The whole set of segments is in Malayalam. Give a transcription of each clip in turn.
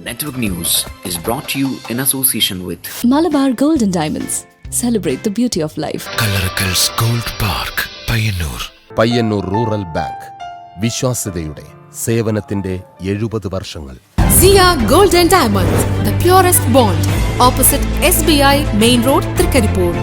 Network News is brought to you in association with Malabar Gold and Diamonds. Celebrate the beauty of life. Coloracals Gold Park, Payyannur. Payyannur rural bank വിശ്വാസ്യതയുടെ സേവനത്തിന്റെ 70 വർഷങ്ങൾ. Zia Gold and Diamonds, the purest bond. Opposite SBI Main Road, Trikkaripur.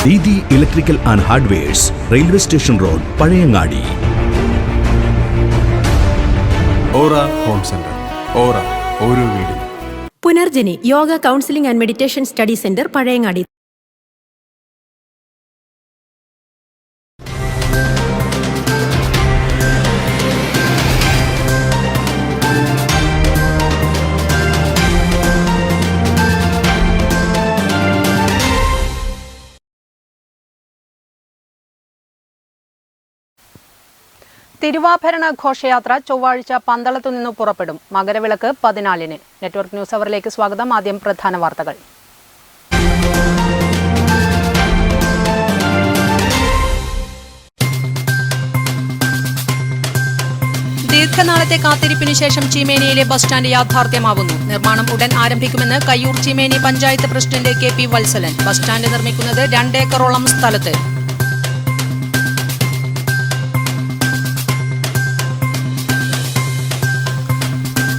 Didi Electrical and Hardwares, Railway Station Road, Pazhayangadi. Aura Home Center. Aura, Oru Veedu. Punarjani yoga counselling and meditation study centre Pazhayangadi. തിരുവാഭരണ ഘോഷയാത്ര ചൊവ്വാഴ്ച പന്തളത്തു നിന്ന് പുറപ്പെടും. മകരവിളക്ക് 14-ന്. നെറ്റ്വർക്ക് ന്യൂസ് അവറിലേക്ക് സ്വാഗതം. ആദ്യം പ്രധാന വാർത്തകൾ. ദീർഘനാളത്തെ കാത്തിരിപ്പിന് ശേഷം ചീമേനിയിലെ ബസ് സ്റ്റാൻഡ് യാഥാർത്ഥ്യമാവുന്നു. നിർമ്മാണം ഉടൻ ആരംഭിക്കുമെന്ന് Kayyur Cheemeni panchayat president KP Valsalan. Bus stand നിർമ്മിക്കുന്നത് 2 ഏക്കറോളം സ്ഥലത്ത്.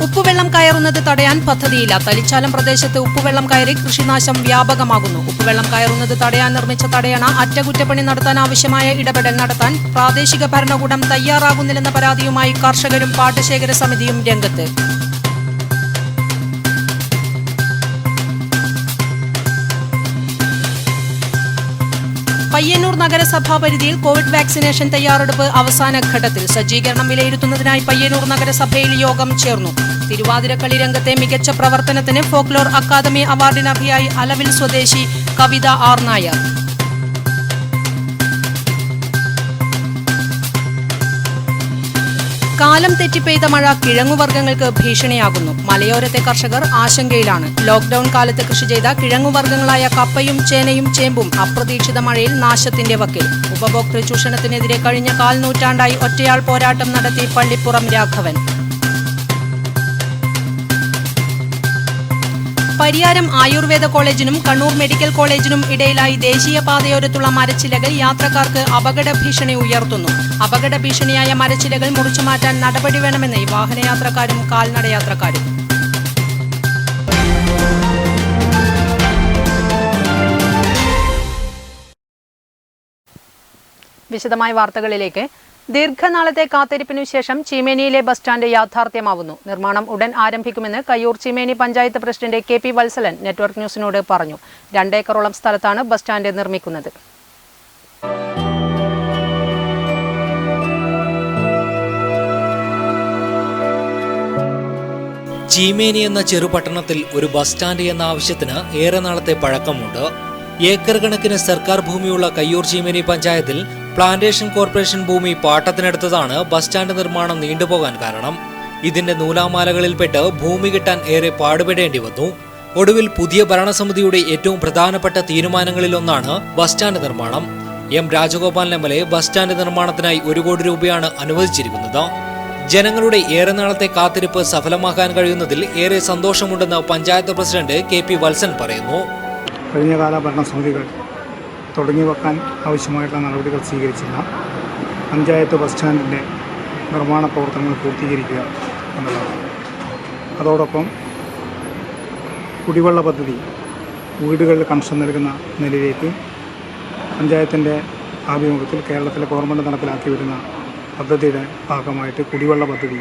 ഉപ്പുവെള്ളം കയറുന്നത് തടയാൻ പദ്ധതിയില്ല. തലിച്ചാലം പ്രദേശത്ത് ഉപ്പുവെള്ളം കയറി കൃഷിനാശം വ്യാപകമാകുന്നു. ഉപ്പുവെള്ളം കയറുന്നത് തടയാൻ നിർമ്മിച്ച തടയണ അറ്റകുറ്റപ്പണി നടത്താൻ ആവശ്യമായ ഇടപെടൽ നടത്താൻ പ്രാദേശിക ഭരണകൂടം തയ്യാറാകുന്നില്ലെന്ന പരാതിയുമായി കർഷകരും പാടശേഖര സമിതിയും രംഗത്ത്. പയ്യന്നൂർ നഗരസഭാ പരിധിയിൽ കോവിഡ് വാക്സിനേഷൻ തയ്യാറെടുപ്പ് അവസാന ഘട്ടത്തിൽ. സജ്ജീകരണം വിലയിരുത്തുന്നതിനായി പയ്യന്നൂർ നഗരസഭയിൽ യോഗം ചേർന്നു. തിരുവാതിരക്കളി രംഗത്തെ മികച്ച പ്രവർത്തനത്തിന് ഫോക്ലോർ അക്കാദമി അവാർഡിനർഹയായി അലവിൽ സ്വദേശി കവിത R. നായർ. കാലം തെറ്റിപ്പെയ്ത മഴ കിഴങ്ങുവർഗ്ഗങ്ങൾക്ക് ഭീഷണിയാകുന്നു. മലയോരത്തെ കർഷകർ ആശങ്കയിലാണ്. ലോക്ഡൌൺ കാലത്ത് കൃഷി ചെയ്ത കിഴങ്ങുവർഗ്ഗങ്ങളായ കപ്പയും ചേനയും ചേമ്പും അപ്രതീക്ഷിത മഴയിൽ നാശത്തിന്റെ വക്കിൽ. ഉപഭോക്തൃ ചൂഷണത്തിനെതിരെ കഴിഞ്ഞ 1/4 നൂറ്റാണ്ടായി ഒറ്റയാൾ പോരാട്ടം നടത്തി പള്ളിപ്പുറം രാഘവൻ. പരിയാരം ആയുർവേദ കോളേജിനും കണ്ണൂർ മെഡിക്കൽ കോളേജിനും ഇടയിലായി ദേശീയപാതയോരത്തുള്ള മരച്ചിലകൾ യാത്രക്കാർക്ക് അപകട ഭീഷണി ഉയർത്തുന്നു. അപകട ഭീഷണിയായ മരച്ചിലകൾ മുറിച്ചുമാറ്റാൻ നടപടി വേണമെന്ന് വാഹനയാത്രക്കാരും കാൽനടയാത്രക്കാരും. വിശദമായ വാർത്തകളിലേക്ക്. ദീർഘനാളത്തെ കാത്തിരിപ്പിനു ശേഷം ചീമേനിയിലെ ബസ് സ്റ്റാൻഡ് യാഥാർത്ഥ്യമാവുന്നു. നിർമ്മാണം ഉടൻ ആരംഭിക്കുമെന്ന് Kayyur Cheemeni panchayat president KP Valsalan network ന്യൂസിനോട് പറഞ്ഞു. 2 ഏക്കറോളം സ്ഥലത്താണ് ബസ് സ്റ്റാൻഡ് നിർമ്മിക്കുന്നത്. ചീമേനി എന്ന ചെറുപട്ടണത്തിൽ ഒരു ബസ് സ്റ്റാൻഡ് എന്ന ആവശ്യത്തിന് ഏറെ നാളത്തെ പഴക്കമുണ്ട്. ഏക്കർ കണക്കിന് സർക്കാർ ഭൂമിയുള്ള കയ്യൂർ ചീമേനി പഞ്ചായത്തിൽ പ്ലാന്റേഷൻ കോർപ്പറേഷൻ ഭൂമി പാട്ടത്തിനെടുത്തതാണ് ബസ് സ്റ്റാൻഡ് നിർമ്മാണം നീണ്ടുപോകാൻ കാരണം. ഇതിന്റെ നൂലാമാലകളിൽപ്പെട്ട് ഭൂമി കിട്ടാൻ ഏറെ പാടുപെടേണ്ടി വന്നു. ഒടുവിൽ പുതിയ ഭരണസമിതിയുടെ ഏറ്റവും പ്രധാനപ്പെട്ട തീരുമാനങ്ങളിലൊന്നാണ് ബസ് സ്റ്റാൻഡ് നിർമ്മാണം. M. Rajagopal MLA bus stand നിർമ്മാണത്തിനായി 1 കോടി രൂപയാണ് അനുവദിച്ചിരിക്കുന്നത്. ജനങ്ങളുടെ ഏറെ നാളത്തെ കാത്തിരിപ്പ് സഫലമാക്കാൻ കഴിയുന്നതിൽ ഏറെ സന്തോഷമുണ്ടെന്ന് പഞ്ചായത്ത് പ്രസിഡന്റ് KP വത്സൻ പറയുന്നു. കഴിഞ്ഞകാല ഭരണസമിതികൾ തുടങ്ങി വെക്കാൻ ആവശ്യമായിട്ടുള്ള നടപടികൾ സ്വീകരിച്ചില്ല. പഞ്ചായത്ത് ബസ് സ്റ്റാൻഡിൻ്റെ നിർമ്മാണ പ്രവർത്തനങ്ങൾ പൂർത്തീകരിക്കുക എന്നുള്ളതാണ്. അതോടൊപ്പം കുടിവെള്ള പദ്ധതി വീടുകളിൽ കണക്ഷൻ നൽകുന്ന നിലയിലേക്ക് പഞ്ചായത്തിൻ്റെ ആഭിമുഖ്യത്തിൽ കേരളത്തിലെ ഗവൺമെൻറ് നടപ്പിലാക്കി വരുന്ന പദ്ധതിയുടെ ഭാഗമായിട്ട് കുടിവെള്ള പദ്ധതി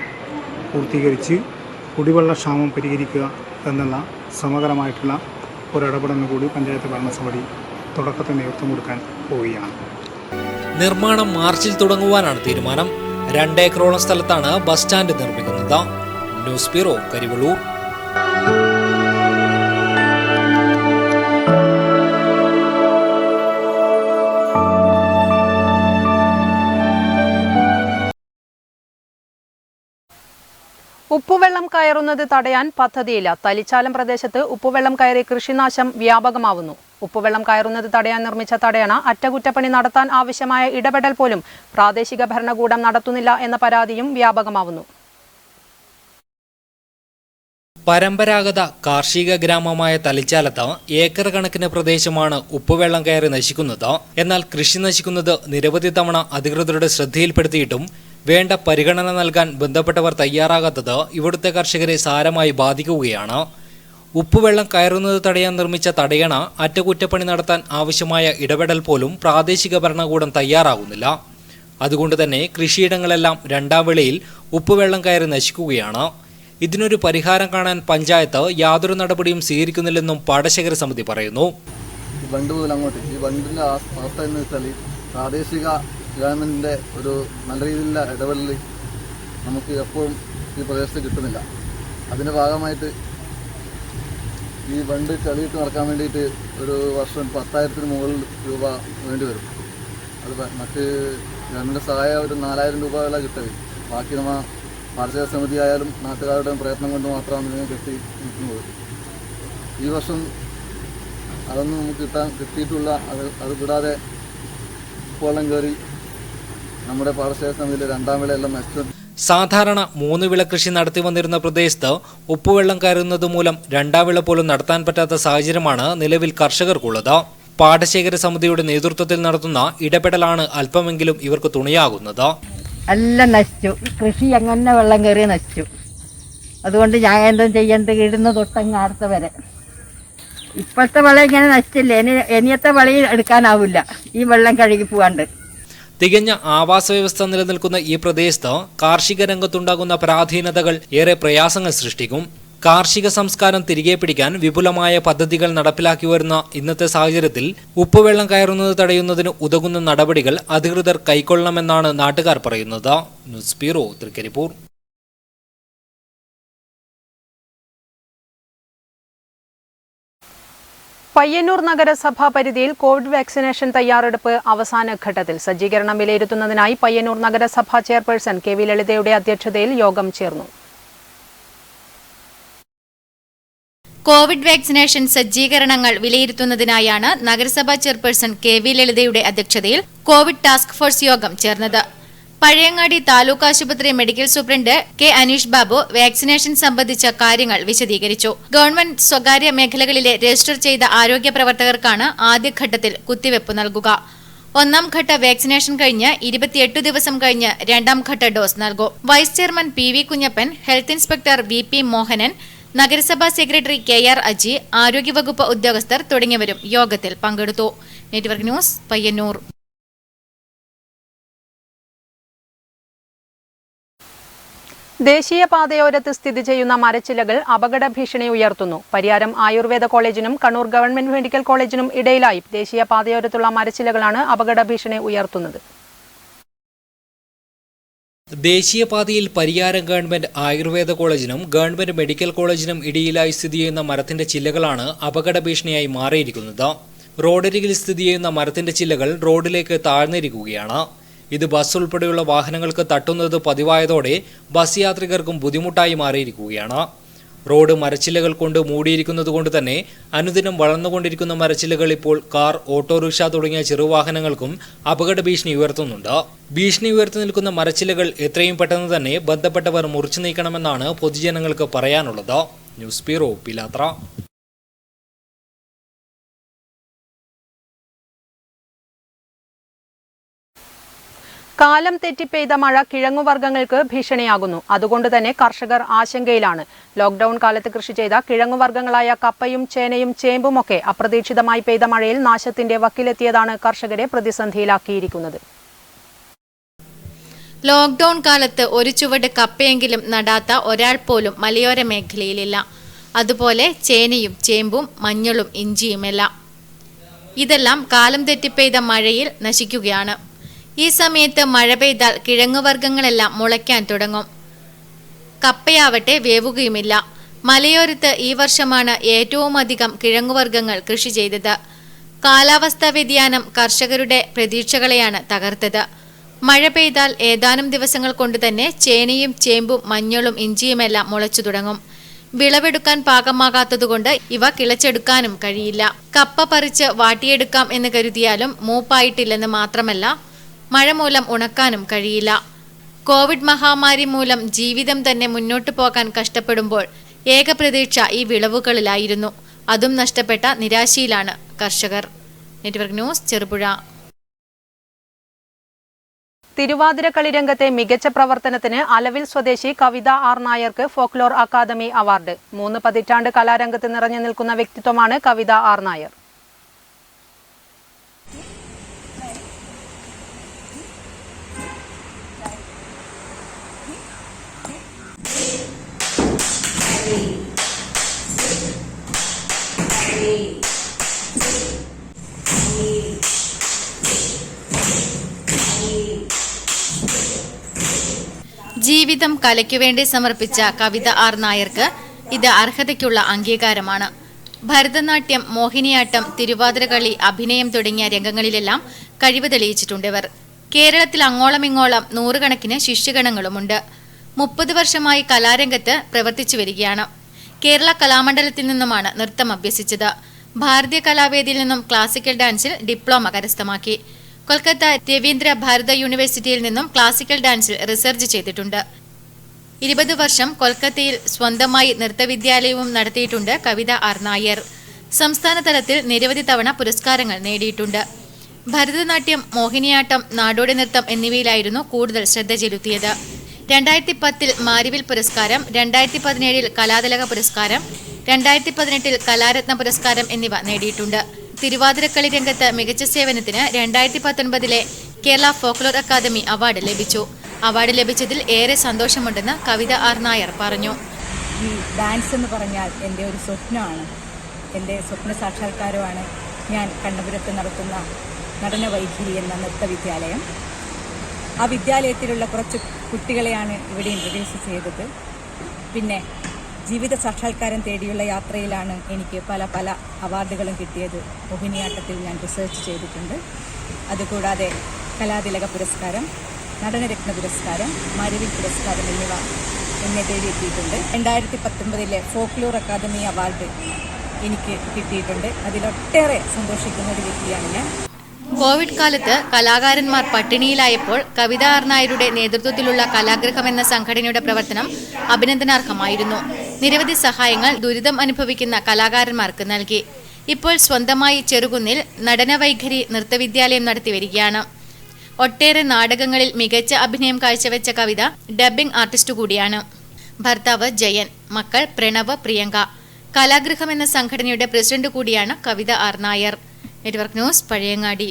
പൂർത്തീകരിച്ച് കുടിവെള്ള ക്ഷാമം പരിഹരിക്കുക എന്നുള്ള സമഗ്രമായിട്ടുള്ള ഒരിടപെടലിന് കൂടി പഞ്ചായത്ത് ഭരണസമിതി തുടക്കത്തിൽ നേതൃത്വം കൊടുക്കാൻ പോവുകയാണ്. നിർമ്മാണം മാർച്ചിൽ തുടങ്ങുവാനാണ് തീരുമാനം. 2 ഏക്കറോളം സ്ഥലത്താണ് ബസ് സ്റ്റാൻഡ് നിർമ്മിക്കുന്നത്. News bureau, Karivellur. ഉപ്പുവെള്ളം കയറുന്നത് തടയാൻ പദ്ധതിയില്ല. തലിച്ചാലം പ്രദേശത്ത് ഉപ്പുവെള്ളം കയറി കൃഷിനാശം വ്യാപകമാവുന്നു. ഉപ്പുവെള്ളം കയറുന്നത് തടയാൻ നിർമ്മിച്ച തടയണ അറ്റകുറ്റപ്പണി നടത്താൻ ആവശ്യമായ ഇടപെടൽ പോലും പ്രാദേശിക ഭരണകൂടം നടത്തുന്നില്ല എന്ന പരാതിയും വ്യാപകമാവുന്നു. പരമ്പരാഗത കാർഷിക ഗ്രാമമായ തലിച്ചാലത്ത് ഏക്കർ കണക്കിന് പ്രദേശമാണ് ഉപ്പുവെള്ളം കയറി നശിക്കുന്നത്. എന്നാൽ കൃഷി നശിക്കുന്നത് നിരവധി തവണ അധികൃതരുടെ ശ്രദ്ധയിൽപ്പെടുത്തിയിട്ടും വേണ്ട പരിഗണന നൽകാൻ ബന്ധപ്പെട്ടവർ തയ്യാറാകാത്തത് ഇവിടുത്തെ കർഷകരെ സാരമായി ബാധിക്കുകയാണ്. ഉപ്പുവെള്ളം കയറുന്നത് തടയാൻ നിർമ്മിച്ച തടയണ അറ്റകുറ്റപ്പണി നടത്താൻ ആവശ്യമായ ഇടപെടൽ പോലും പ്രാദേശിക ഭരണകൂടം തയ്യാറാകുന്നില്ല. അതുകൊണ്ട് തന്നെ കൃഷിയിടങ്ങളെല്ലാം രണ്ടാം വിളയിൽ ഉപ്പുവെള്ളം കയറി നശിക്കുകയാണ്. ഇതിനൊരു പരിഹാരം കാണാൻ പഞ്ചായത്ത് യാതൊരു നടപടിയും സ്വീകരിക്കുന്നില്ലെന്നും പാടശേഖര സമിതി പറയുന്നു. ബണ്ട് മുതൽ അങ്ങോട്ട് ഈ ബണ്ടിൻ്റെ അവസ്ഥ എന്ന് വെച്ചാൽ പ്രാദേശിക ഗവൺമെൻറ്റിൻ്റെ ഒരു നല്ല രീതിയിലുള്ള ഇടപെടൽ നമുക്ക് എപ്പോഴും ഈ പ്രദേശത്ത് കിട്ടുന്നില്ല. അതിൻ്റെ ഭാഗമായിട്ട് ഈ ബണ്ട് ചളിയിട്ട് നടക്കാൻ വേണ്ടിയിട്ട് ഒരു വർഷം 10,000 മുകളിൽ രൂപ വേണ്ടി വരും. അത് മറ്റ് ഗവൺമെൻറ് സഹായം ഒരു 4,000 രൂപകളെ കിട്ടുക. ബാക്കി നമ്മൾ പാടശേഖര സമിതി ആയാലും നാട്ടുകാരുടെ പ്രയത്നം കൊണ്ട് മാത്രമാണ് ഇതിനെ കെട്ടി നിൽക്കുന്നത്. ഈ വർഷം അതൊന്നും നമുക്ക് കിട്ടിയിട്ടുള്ള അത് കൂടാതെ ഉപ്പുവെള്ളം കയറി നമ്മുടെ പാടശേഖര സമിതിയിലെ രണ്ടാം വിളയെല്ലാം നശിച്ചു. സാധാരണ 3 വിള കൃഷി നടത്തി വന്നിരുന്ന പ്രദേശത്ത് ഉപ്പുവെള്ളം കയറുന്നത് മൂലം രണ്ടാം വിള പോലും നടത്താൻ പറ്റാത്ത സാഹചര്യമാണ് നിലവിൽ കർഷകർക്കുള്ളത്. പാടശേഖര സമിതിയുടെ നേതൃത്വത്തിൽ നടത്തുന്ന ഇടപെടലാണ് അല്പമെങ്കിലും ഇവർക്ക് തുണയാകുന്നത്. എല്ലാം നശിച്ചു. കൃഷി അങ്ങനെ വെള്ളം കയറി നശിച്ചു. അതുകൊണ്ട് ഞാൻ എന്തും ചെയ്യേണ്ടത് ഇടുന്ന തൊട്ടങ്ങാർത്ത വരെ. ഇപ്പോഴത്തെ വെള്ളം ഇങ്ങനെ നശിച്ചില്ലേ, ഇനിയത്തെ വെള്ളം എടുക്കാനാവില്ല ഈ വെള്ളം കഴുകി പോവാണ്ട്. തികഞ്ഞ ആവാസ വ്യവസ്ഥ നിലനിൽക്കുന്ന ഈ പ്രദേശത്ത് കാർഷിക രംഗത്തുണ്ടാകുന്ന പരാധീനതകൾ ഏറെ പ്രയാസങ്ങൾ സൃഷ്ടിക്കും. കാർഷിക സംസ്കാരം തിരികെ പിടിക്കാൻ വിപുലമായ പദ്ധതികൾ നടപ്പിലാക്കി വരുന്ന ഇന്നത്തെ സാഹചര്യത്തിൽ ഉപ്പുവെള്ളം കയറുന്നത് തടയുന്നതിന് ഉതകുന്ന നടപടികൾ അധികൃതർ കൈക്കൊള്ളണമെന്നാണ് നാട്ടുകാർ പറയുന്നത്. News bureau, Trikaripur. പയ്യന്നൂർ നഗരസഭാ പരിധിയിൽ കോവിഡ് വാക്സിനേഷൻ തയ്യാറെടുപ്പ് അവസാന ഘട്ടത്തിൽ. സജ്ജീകരണം വിലയിരുത്തുന്നതിനായി പയ്യന്നൂർ നഗരസഭാ ചെയർപേഴ്സൺ കെ.വി. ലളിതയുടെ അധ്യക്ഷതയിൽ യോഗം ചേർന്നു. കോവിഡ് വാക്സിനേഷൻ സജ്ജീകരണങ്ങൾ വിലയിരുത്തുന്നതിനായാണ് നഗരസഭാ ചെയർപേഴ്സൺ കെ.വി. ലളിതയുടെ അധ്യക്ഷതയിൽ കോവിഡ് ടാസ്ക് ഫോഴ്സ് യോഗം ചേർന്നത്. പഴയങ്ങാടി താലൂക്ക് ആശുപത്രി medical superintendent K. Aneesh Babu vaccination സംബന്ധിച്ച കാര്യങ്ങൾ വിശദീകരിച്ചു. ഗവൺമെന്റ് സ്വകാര്യ മേഖലകളിലെ രജിസ്റ്റർ ചെയ്ത ആരോഗ്യ പ്രവർത്തകർക്കാണ് ആദ്യഘട്ടത്തിൽ കുത്തിവെപ്പ് നൽകുക. 1ാം ഘട്ട വാക്സിനേഷൻ കഴിഞ്ഞ് 28 ദിവസം കഴിഞ്ഞ് 2ാം ഘട്ട ഡോസ് നൽകും. Vice chairman P V. Kunhappan, health inspector V P. Mohanan, നഗരസഭാ സെക്രട്ടറി കെ.ആർ. അജി, ആരോഗ്യവകുപ്പ് ഉദ്യോഗസ്ഥർ തുടങ്ങിയവരും യോഗത്തിൽ പങ്കെടുത്തു. Network news, Payyanur. ദേശീയപാതയോരത്ത് സ്ഥിതി ചെയ്യുന്ന മരച്ചില്ലകൾ അപകട ഭീഷണി ഉയർത്തുന്നു. പരിയാരം ആയുർവേദ കോളേജിനും കണ്ണൂർ ഗവൺമെന്റ് മെഡിക്കൽ കോളേജിനും ഇടയിലായി ദേശീയപാതയോരത്തുള്ള മരച്ചില്ലകളാണ് അപകട ഭീഷണി ഉയർത്തുന്നത്. ദേശീയപാതയിൽ പരിയാരം ഗവൺമെന്റ് ആയുർവേദ കോളേജിനും ഗവൺമെന്റ് മെഡിക്കൽ കോളേജിനും ഇടയിലായി സ്ഥിതി ചെയ്യുന്ന മരത്തിന്റെ ചില്ലകളാണ് അപകട ഭീഷണിയായി മാറിയിരിക്കുന്നത്. റോഡരികിൽ സ്ഥിതി ചെയ്യുന്ന മരത്തിന്റെ ചില്ലകൾ റോഡിലേക്ക് താഴ്ന്നിരിക്കുകയാണ്. ഇത് ബസ് ഉൾപ്പെടെയുള്ള വാഹനങ്ങൾക്ക് തട്ടുന്നത് പതിവായതോടെ ബസ് യാത്രികർക്കും ബുദ്ധിമുട്ടായി മാറിയിരിക്കുകയാണ്. റോഡ് മരച്ചില്ലകൾ കൊണ്ട് മൂടിയിരിക്കുന്നത് കൊണ്ട് തന്നെ അനുദിനം വളർന്നുകൊണ്ടിരിക്കുന്ന മരച്ചില്ലകൾ ഇപ്പോൾ കാർ, ഓട്ടോറിക്ഷ തുടങ്ങിയ ചെറുവാഹനങ്ങൾക്കും അപകട ഭീഷണി ഉയർത്തുന്നുണ്ട്. ഭീഷണി ഉയർത്തി നിൽക്കുന്ന മരച്ചില്ലകൾ എത്രയും പെട്ടെന്ന് തന്നെ ബന്ധപ്പെട്ടവർ മുറിച്ചു നീക്കണമെന്നാണ് പൊതുജനങ്ങൾക്ക് പറയാനുള്ളത്. News bureau, Pilathara. കാലം തെറ്റി പെയ്ത മഴ കിഴങ്ങുവർഗ്ഗങ്ങൾക്ക് ഭീഷണിയാകുന്നു. അതുകൊണ്ട് തന്നെ കർഷകർ ആശങ്കയിലാണ്. ലോക്ക്ഡൌൺ കാലത്ത് കൃഷി ചെയ്ത കിഴങ്ങുവർഗ്ഗങ്ങളായ കപ്പയും ചേനയും ചേമ്പുമൊക്കെ അപ്രതീക്ഷിതമായി പെയ്ത മഴയിൽ നാശത്തിന്റെ വക്കിലെത്തിയതാണ് കർഷകരെ പ്രതിസന്ധിയിലാക്കിയിരിക്കുന്നത്. ലോക്ക്ഡൌൺ കാലത്ത് ഒരു ചുവട് കപ്പയെങ്കിലും നടാത്ത ഒരാൾ പോലും മലയോര മേഖലയിലില്ല. അതുപോലെ ചേനയും ചേമ്പും മഞ്ഞളും ഇഞ്ചിയുമെല്ലാം. ഇതെല്ലാം കാലം തെറ്റിപ്പെയ്ത മഴയിൽ നശിക്കുകയാണ്. ഈ സമയത്ത് മഴ പെയ്താൽ കിഴങ്ങുവർഗ്ഗങ്ങളെല്ലാം മുളയ്ക്കാൻ തുടങ്ങും. കപ്പയാവട്ടെ വേവുകയുമില്ല. മലയോരത്ത് ഈ വർഷമാണ് ഏറ്റവും അധികം കിഴങ്ങുവർഗ്ഗങ്ങൾ കൃഷി ചെയ്തത്. കാലാവസ്ഥാ വ്യതിയാനം കർഷകരുടെ പ്രതീക്ഷകളെയാണ് തകർത്തത്. മഴ പെയ്താൽ ഏതാനും ദിവസങ്ങൾ കൊണ്ട് തന്നെ ചേനയും ചേമ്പും മഞ്ഞളും ഇഞ്ചിയുമെല്ലാം മുളച്ചു തുടങ്ങും. വിളവെടുക്കാൻ പാകമാകാത്തതുകൊണ്ട് ഇവ കിളച്ചെടുക്കാനും കഴിയില്ല. കപ്പ പറിച്ച് വാട്ടിയെടുക്കാം എന്ന് കരുതിയാലും മൂപ്പായിട്ടില്ലെന്ന് മാത്രമല്ല മഴ മൂലം ഉണക്കാനും കഴിയില്ല. കോവിഡ് മഹാമാരി മൂലം ജീവിതം തന്നെ മുന്നോട്ടു പോകാൻ കഷ്ടപ്പെടുമ്പോൾ ഏക പ്രതീക്ഷ ഈ വിളവുകളിലായിരുന്നു. അതും നഷ്ടപ്പെട്ട നിരാശയിലാണ് കർഷകർ. Network news, Cherupuzha. തിരുവാതിരക്കളി രംഗത്തെ മികച്ച പ്രവർത്തനത്തിന് അലവിൽ സ്വദേശി കവിത ആർ നായർക്ക് ഫോക്ലോർ അക്കാദമി അവാർഡ്. 3 പതിറ്റാണ്ട് കലാരംഗത്ത് നിറഞ്ഞു നിൽക്കുന്ന വ്യക്തിത്വമാണ് കവിത ആർ നായർ. ജീവിതം കലയ്ക്കുവേണ്ടി സമർപ്പിച്ച കവിത ആർ നായർക്ക് ഇത് അർഹതയ്ക്കുള്ള അംഗീകാരമാണ്. ഭരതനാട്യം, മോഹിനിയാട്ടം, തിരുവാതിരകളി, അഭിനയം തുടങ്ങിയ രംഗങ്ങളിലെല്ലാം കഴിവ് തെളിയിച്ചിട്ടുണ്ടിവർ. കേരളത്തിൽ അങ്ങോളമിങ്ങോളം 100 കണക്കിന് ശിഷ്യഗണങ്ങളുമുണ്ട്. 30 വർഷമായി കലാരംഗത്ത് പ്രവർത്തിച്ചു വരികയാണ്. കേരള കലാമണ്ഡലത്തിൽ നിന്നുമാണ് നൃത്തം അഭ്യസിച്ചത്. ഭാരതീയ കലാവേദിയിൽ നിന്നും ക്ലാസിക്കൽ ഡാൻസിൽ ഡിപ്ലോമ കരസ്ഥമാക്കി. കൊൽക്കത്ത രവീന്ദ്ര ഭാരത യൂണിവേഴ്സിറ്റിയിൽ നിന്നും ക്ലാസിക്കൽ ഡാൻസിൽ റിസർച്ച് ചെയ്തിട്ടുണ്ട്. 20 വർഷം കൊൽക്കത്തയിൽ സ്വന്തമായി നൃത്തവിദ്യാലയവും നടത്തിയിട്ടുണ്ട് കവിത ആർ നായർ. സംസ്ഥാന തലത്തിൽ നിരവധി തവണ പുരസ്കാരങ്ങൾ നേടിയിട്ടുണ്ട്. ഭരതനാട്യം, മോഹിനിയാട്ടം, നാടോടി നൃത്തം എന്നിവയിലായിരുന്നു കൂടുതൽ ശ്രദ്ധ ചെലുത്തിയത്. 2010 മാരിവിൽ പുരസ്കാരം, 2017 കലാതിലക പുരസ്കാരം, 2018 കലാരത്ന പുരസ്കാരം എന്നിവ നേടിയിട്ടുണ്ട്. തിരുവാതിരക്കളി രംഗത്ത് മികച്ച സേവനത്തിന് 2019 കേരള ഫോക്ലോർ അക്കാദമി അവാർഡ് ലഭിച്ചു. അവാർഡ് ലഭിച്ചതിൽ ഏറെ സന്തോഷമുണ്ടെന്ന് കവിത ആർ നായർ പറഞ്ഞു. ഈ ഡാൻസ് എന്ന് പറഞ്ഞാൽ എൻ്റെ ഒരു സ്വപ്നമാണ്. എൻ്റെ സ്വപ്ന സാക്ഷാത്കാരമാണ് ഞാൻ കണ്ണപുരത്ത് നടത്തുന്ന നടന വൈഖരി എന്ന നൃത്തവിദ്യാലയം. ആ വിദ്യാലയത്തിലുള്ള കുറച്ച് കുട്ടികളെയാണ് ഇവിടെ ഇൻട്രൊഡ്യൂസ് ചെയ്തത്. പിന്നെ ജീവിത സാക്ഷാത്കാരം തേടിയുള്ള യാത്രയിലാണ് എനിക്ക് പല അവാർഡുകളും കിട്ടിയത്. മോഹിനിയാട്ടത്തിൽ ഞാൻ റിസർച്ച് ചെയ്തിട്ടുണ്ട്. അതുകൂടാതെ കലാതിലക പുരസ്കാരം, നടനരത്ന പുരസ്കാരം, മാരിവിൽ പുരസ്കാരം എന്നിവ എന്നെ തേടിയെത്തിയിട്ടുണ്ട്. 2019 ഫോക്ലോർ അക്കാദമി അവാർഡ് എനിക്ക് കിട്ടിയിട്ടുണ്ട്. അതിലൊട്ടേറെ സന്തോഷിക്കുന്ന ഒരു വ്യക്തിയാണ് ഞാൻ. കോവിഡ് കാലത്ത് കലാകാരന്മാർ പട്ടിണിയിലായപ്പോൾ കവിത ആർ നായരുടെ നേതൃത്വത്തിലുള്ള കലാഗ്രഹം എന്ന സംഘടനയുടെ പ്രവർത്തനം അഭിനന്ദനാർഹമായിരുന്നു. നിരവധി സഹായങ്ങൾ ദുരിതം അനുഭവിക്കുന്ന കലാകാരന്മാർക്ക് നൽകി. ഇപ്പോൾ സ്വന്തമായി ചെറുകുന്നിൽ നടനവൈഖരി നൃത്തവിദ്യാലയം നടത്തിവരികയാണ്. ഒട്ടേറെ നാടകങ്ങളിൽ മികച്ച അഭിനയം കാഴ്ചവെച്ച കവിത ഡബ്ബിംഗ് ആർട്ടിസ്റ്റ് കൂടിയാണ്. ഭർത്താവ് ജയൻ, മക്കൾ പ്രണവ്, പ്രിയങ്ക. കലാഗ്രഹം എന്ന സംഘടനയുടെ പ്രസിഡന്റ് കൂടിയാണ് Kavitha R Nair. Network news, Pazhayangadi.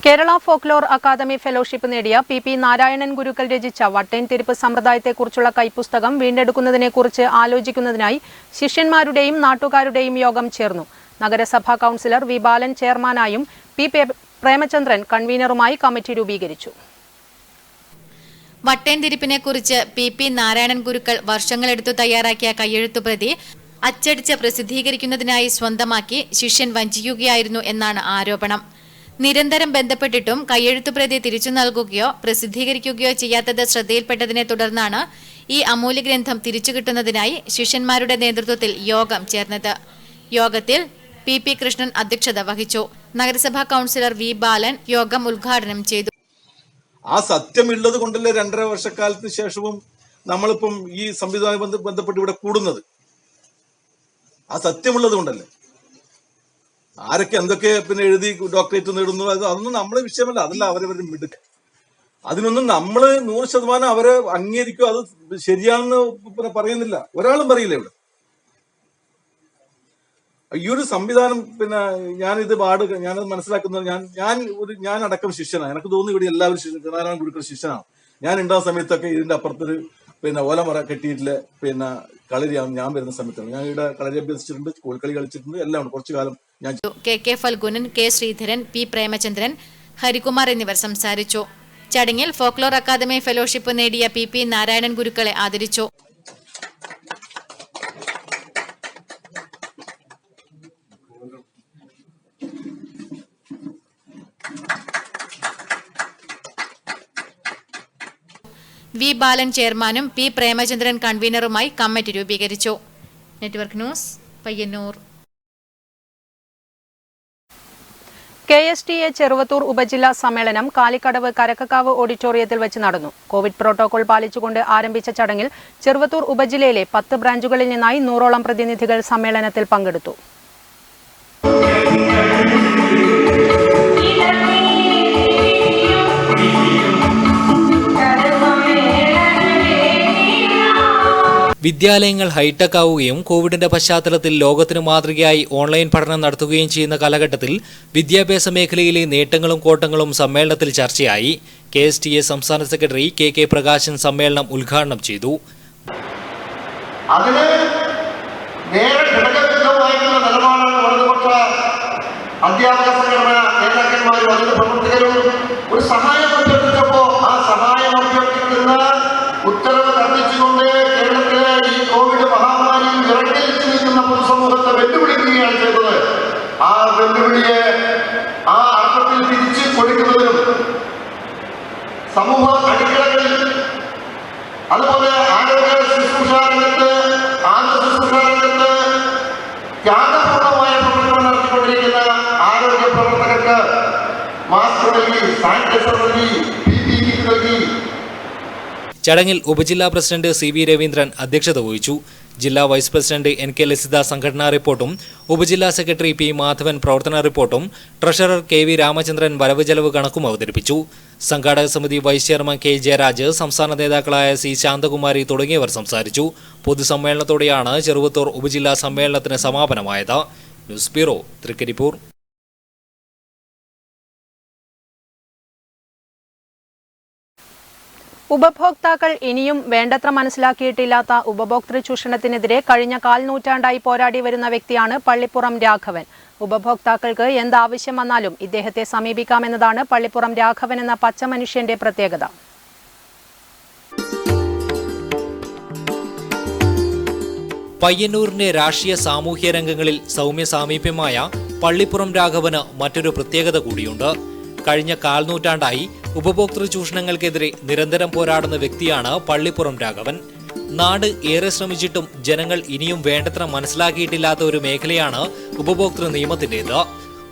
Kerala folklore academy fellowship നേടിയ പി നാരായണൻ ഗുരുക്കൾ രചിച്ച വട്ടേൻ തിരിപ്പ് സമ്പ്രദായത്തെക്കുറിച്ചുള്ള കൈപ്പുസ്തകം വീണ്ടെടുക്കുന്നതിനെക്കുറിച്ച് ആലോചിക്കുന്നതിനായി ശിഷ്യന്മാരുടെയും നാട്ടുകാരുടെയും യോഗം ചേർന്നു. നഗരസഭാ കൗൺസിലർ വി ബാലൻ ചെയർമാനായും പി പ്രേമചന്ദ്രൻ കൺവീനറുമായി കമ്മിറ്റി രൂപീകരിച്ചു. വട്ടേൻ തിരിപ്പിനെക്കുറിച്ച് പി നാരായണൻ ഗുരുക്കൾ വർഷങ്ങളെടുത്തു തയ്യാറാക്കിയ കയ്യെഴുത്തുപ്രതി അച്ചടിച്ച് പ്രസിദ്ധീകരിക്കുന്നതിനായി സ്വന്തമാക്കി ശിഷ്യൻ വഞ്ചിക്കുകയായിരുന്നു എന്നാണ് ആരോപണം. നിരന്തരം ബന്ധപ്പെട്ടിട്ടും കയ്യെഴുത്തുപ്രതി തിരിച്ചു നൽകുകയോ പ്രസിദ്ധീകരിക്കുകയോ ചെയ്യാത്തത് ശ്രദ്ധയിൽപ്പെട്ടതിനെ തുടർന്നാണ് ഈ അമൂല്യ ഗ്രന്ഥം തിരിച്ചുകിട്ടുന്നതിനായി ശിഷ്യന്മാരുടെ നേതൃത്വത്തിൽ യോഗം ചേർന്നത്. യോഗത്തിൽ പി കൃഷ്ണൻ അധ്യക്ഷത വഹിച്ചു. നഗരസഭാ കൗൺസിലർ വി ബാലൻ യോഗം ഉദ്ഘാടനം ചെയ്തു. ആ സത്യമുള്ളത് കൊണ്ടല്ലേ 2.5 വർഷക്കാലത്തിന് ശേഷവും നമ്മളിപ്പം ഈ സംവിധാനം ബന്ധപ്പെട്ട് ഇവിടെ കൂടുന്നത്. ആ സത്യമുള്ളത് കൊണ്ടല്ലേ. ആരൊക്കെ എന്തൊക്കെ പിന്നെ എഴുതി ഡോക്ടറേറ്റ് നേടുന്നു അതൊന്നും നമ്മളെ വിഷയമല്ല. അതല്ല അവരവരുടെ മിടുക്ക്. അതിനൊന്നും നമ്മള് 100% അവരെ അംഗീകരിക്കുക, അത് ശരിയാണെന്ന് പിന്നെ പറയുന്നില്ല. ഒരാളും പറയില്ല ഇവിടെ. ഈ ഒരു സംവിധാനം പിന്നെ ഞാനിത് ഞാനത് മനസ്സിലാക്കുന്നത് ഞാൻ അടക്കം ശിഷ്യനാണ്. എനിക്ക് തോന്നുന്നു ഇവിടെ എല്ലാവരും നാരായണ ഗുരുക്കൾ ശിഷ്യനാണ്. ഞാൻ ഉണ്ടാകുന്ന സമയത്തൊക്കെ ഇതിന്റെ അപ്പുറത്തൊരു പിന്നെ ഓലമറ കെട്ടിയിട്ടില്ല പിന്നെ കളരിയാണ് ഞാൻ വരുന്ന സമയത്താണ്. ഞാൻ ഇവിടെ കളരി അഭ്യസിച്ചിട്ടുണ്ട്, കോൽക്കളി കളിച്ചിട്ടുണ്ട്, എല്ലാം ഉണ്ട്. കുറച്ചു കാലം ഞാൻ K Phalgunan, K Sreedharan, P Premachandran, Harikumar എന്നിവർ സംസാരിച്ചു. ചടങ്ങിൽ ഫോക്ലോർ അക്കാദമി ഫെലോഷിപ്പ് നേടിയ പി നാരായണൻ ഗുരുക്കളെ ആദരിച്ചു. വി ബാലൻ ചെയർമാനും പി പ്രേമചന്ദ്രൻ കൺവീനറുമായി കമ്മിറ്റി രൂപീകരിച്ചു. Network news, Payyanur. KSTA Cheruvathur ഉപജില്ലാ സമ്മേളനം കാലിക്കടവ് കരക്കക്കാവ് ഓഡിറ്റോറിയത്തിൽ വെച്ച് നടന്നു. കോവിഡ് പ്രോട്ടോകോൾ പാലിച്ചുകൊണ്ട് ആരംഭിച്ച ചടങ്ങിൽ ചെറുവത്തൂർ ഉപജില്ലയിലെ 10 ബ്രാഞ്ചുകളിൽ നിന്നായി 100ഓളം പ്രതിനിധികൾ സമ്മേളനത്തിൽ പങ്കെടുത്തു. വിദ്യാലയങ്ങൾ ഹൈടെക് ആവുകയും കോവിഡിന്റെ പശ്ചാത്തലത്തിൽ ലോകത്തിന് മാതൃകയായി ഓൺലൈൻ പഠനം നടത്തുകയും ചെയ്യുന്ന കാലഘട്ടത്തിൽ വിദ്യാഭ്യാസ മേഖലയിലെ നേട്ടങ്ങളും കോട്ടങ്ങളും സമ്മേളനത്തിൽ ചർച്ചയായി. KSTA സംസ്ഥാന സെക്രട്ടറി KK പ്രകാശൻ സമ്മേളനം ഉദ്ഘാടനം ചെയ്തു. അധ്യാപക സംഘടന നേതാക്കന്മാരും അതിന്റെ പ്രവർത്തകരും ഒരു സഹായം അഭ്യർത്ഥിച്ചപ്പോൾ ആ സഹായം അഭ്യർത്ഥിക്കുന്ന ഉത്തരവ് കത്തിച്ചുകൊണ്ട് കേരളത്തിലെ ഈ കോവിഡ് മഹാമാരിയിൽ വിറങ്ങലിച്ചു നിൽക്കുന്ന പൊതുസമൂഹത്തെ വെല്ലുവിളിക്കുകയാണ് ചെയ്തത്. ആ വെല്ലുവിളിയെ ആ അർത്ഥത്തിൽ തിരിച്ചു കൊടുക്കുന്നതിനും സമൂഹ അടിത്തറകളിൽ അതുപോലെ ആരോഗ്യ ശുശ്രൂഷ രംഗത്ത് ത്യാഗപൂർണമായ പ്രവർത്തനം നടത്തിക്കൊണ്ടിരിക്കുന്ന ആരോഗ്യ പ്രവർത്തകർക്ക് മാസ്ക് നൽകി, സാനിറ്റൈസർ നൽകി, PPE നൽകി. ചടങ്ങിൽ ഉപജില്ലാ പ്രസിഡന്റ് CB രവീന്ദ്രൻ അധ്യക്ഷത വഹിച്ചു. ജില്ലാ വൈസ് പ്രസിഡന്റ് NK ലസിത സംഘടനാ റിപ്പോർട്ടും ഉപജില്ലാ സെക്രട്ടറി P മാധവൻ പ്രവർത്തന റിപ്പോർട്ടും ട്രഷറർ KV രാമചന്ദ്രൻ വരവ് ചെലവ് കണക്കും അവതരിപ്പിച്ചു. സംഘാടക സമിതി വൈസ് ചെയർമാൻ K ജയരാജ്, സംസ്ഥാന നേതാക്കളായ C ശാന്തകുമാരി തുടങ്ങിയവർ സംസാരിച്ചു. പൊതുസമ്മേളനത്തോടെയാണ് ചെറുവത്തൂർ ഉപജില്ലാ സമ്മേളനത്തിന് സമാപനമായത്. News bureau, Trikaripur. ഉപഭോക്താക്കൾ ഇനിയും വേണ്ടത്ര മനസ്സിലാക്കിയിട്ടില്ലാത്ത ഉപഭോക്തൃ ചൂഷണത്തിനെതിരെ കഴിഞ്ഞ 1/4 നൂറ്റാണ്ടായി പോരാടി വരുന്ന വ്യക്തിയാണ് പള്ളിപ്പുറം രാഘവൻ. ഉപഭോക്താക്കൾക്ക് എന്താവശ്യം വന്നാലും ഇദ്ദേഹത്തെ സമീപിക്കാമെന്നതാണ് പള്ളിപ്പുറം രാഘവൻ എന്ന പച്ചമനുഷ്യന്റെ പ്രത്യേകത. പയ്യന്നൂരിന്റെ രാഷ്ട്രീയ സാമൂഹ്യ രംഗങ്ങളിൽ സൗമ്യ സാമീപ്യമായ പള്ളിപ്പുറം രാഘവന് മറ്റൊരു പ്രത്യേകത കൂടിയുണ്ട്. കഴിഞ്ഞ 1/4 നൂറ്റാണ്ടായി ഉപഭോക്തൃ ചൂഷണങ്ങൾക്കെതിരെ നിരന്തരം പോരാടുന്ന വ്യക്തിയാണ് പള്ളിപ്പുറം രാഘവൻ. നാട് ഏറെ ശ്രമിച്ചിട്ടും ജനങ്ങൾ ഇനിയും വേണ്ടത്ര മനസ്സിലാക്കിയിട്ടില്ലാത്ത ഒരു മേഖലയാണ് ഉപഭോക്തൃ നിയമത്തിൻ്റേത്.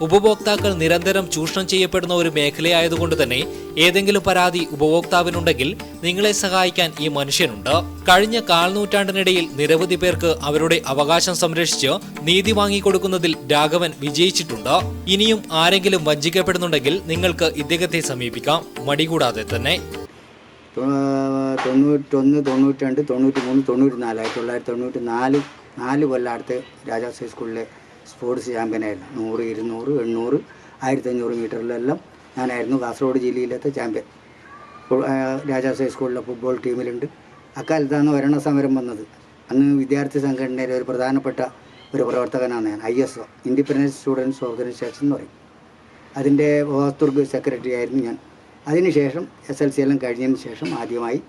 ഉപഭോക്താക്കൾ നിരന്തരം ചൂഷണം ചെയ്യപ്പെടുന്ന ഒരു മേഖലയായതുകൊണ്ട് തന്നെ ഏതെങ്കിലും പരാതി ഉപഭോക്താവിനുണ്ടെങ്കിൽ നിങ്ങളെ സഹായിക്കാൻ ഈ മനുഷ്യനുണ്ട്. കഴിഞ്ഞ 1/4 നൂറ്റാണ്ടിനിടയിൽ നിരവധി പേർക്ക് അവരുടെ അവകാശം സംരക്ഷിച്ച് നീതി വാങ്ങിക്കൊടുക്കുന്നതിൽ രാഘവൻ വിജയിച്ചിട്ടുണ്ട്. ഇനിയും ആരെങ്കിലും വഞ്ചിക്കപ്പെടുന്നുണ്ടെങ്കിൽ നിങ്ങൾക്ക് ഇദ്ദേഹത്തെ സമീപിക്കാം, മടികൂടാതെ തന്നെ. 91, 92, 93, 94 4 കൊല്ലത്ത് രാജാസ് ഹൈസ്കൂളിലെ സ്പോർട്സ് ചാമ്പ്യനായിരുന്നു. 100, 200, 800, 1500 മീറ്ററിലെല്ലാം ഞാനായിരുന്നു കാസർഗോഡ് ജില്ലയിലത്തെ ചാമ്പ്യൻ. രാജാസ് ഹൈസ്കൂളിലെ ഫുട്ബോൾ ടീമിലുണ്ട്. അക്കാലത്താണ് ഭരണ സമരം വന്നത്. അന്ന് വിദ്യാർത്ഥി സംഘടനയിലെ ഒരു പ്രധാനപ്പെട്ട ഒരു പ്രവർത്തകനാണ് ഞാൻ. ISO, ഇൻഡിപെൻഡൻറ്റ് സ്റ്റുഡൻസ് ഓർഗനൈസേഷൻ എന്ന് പറയും. അതിൻ്റെ വസ്തുർഗ് സെക്രട്ടറി ആയിരുന്നു ഞാൻ. അതിനുശേഷം SLC എല്ലാം കഴിഞ്ഞതിന് ശേഷം ആദ്യമായി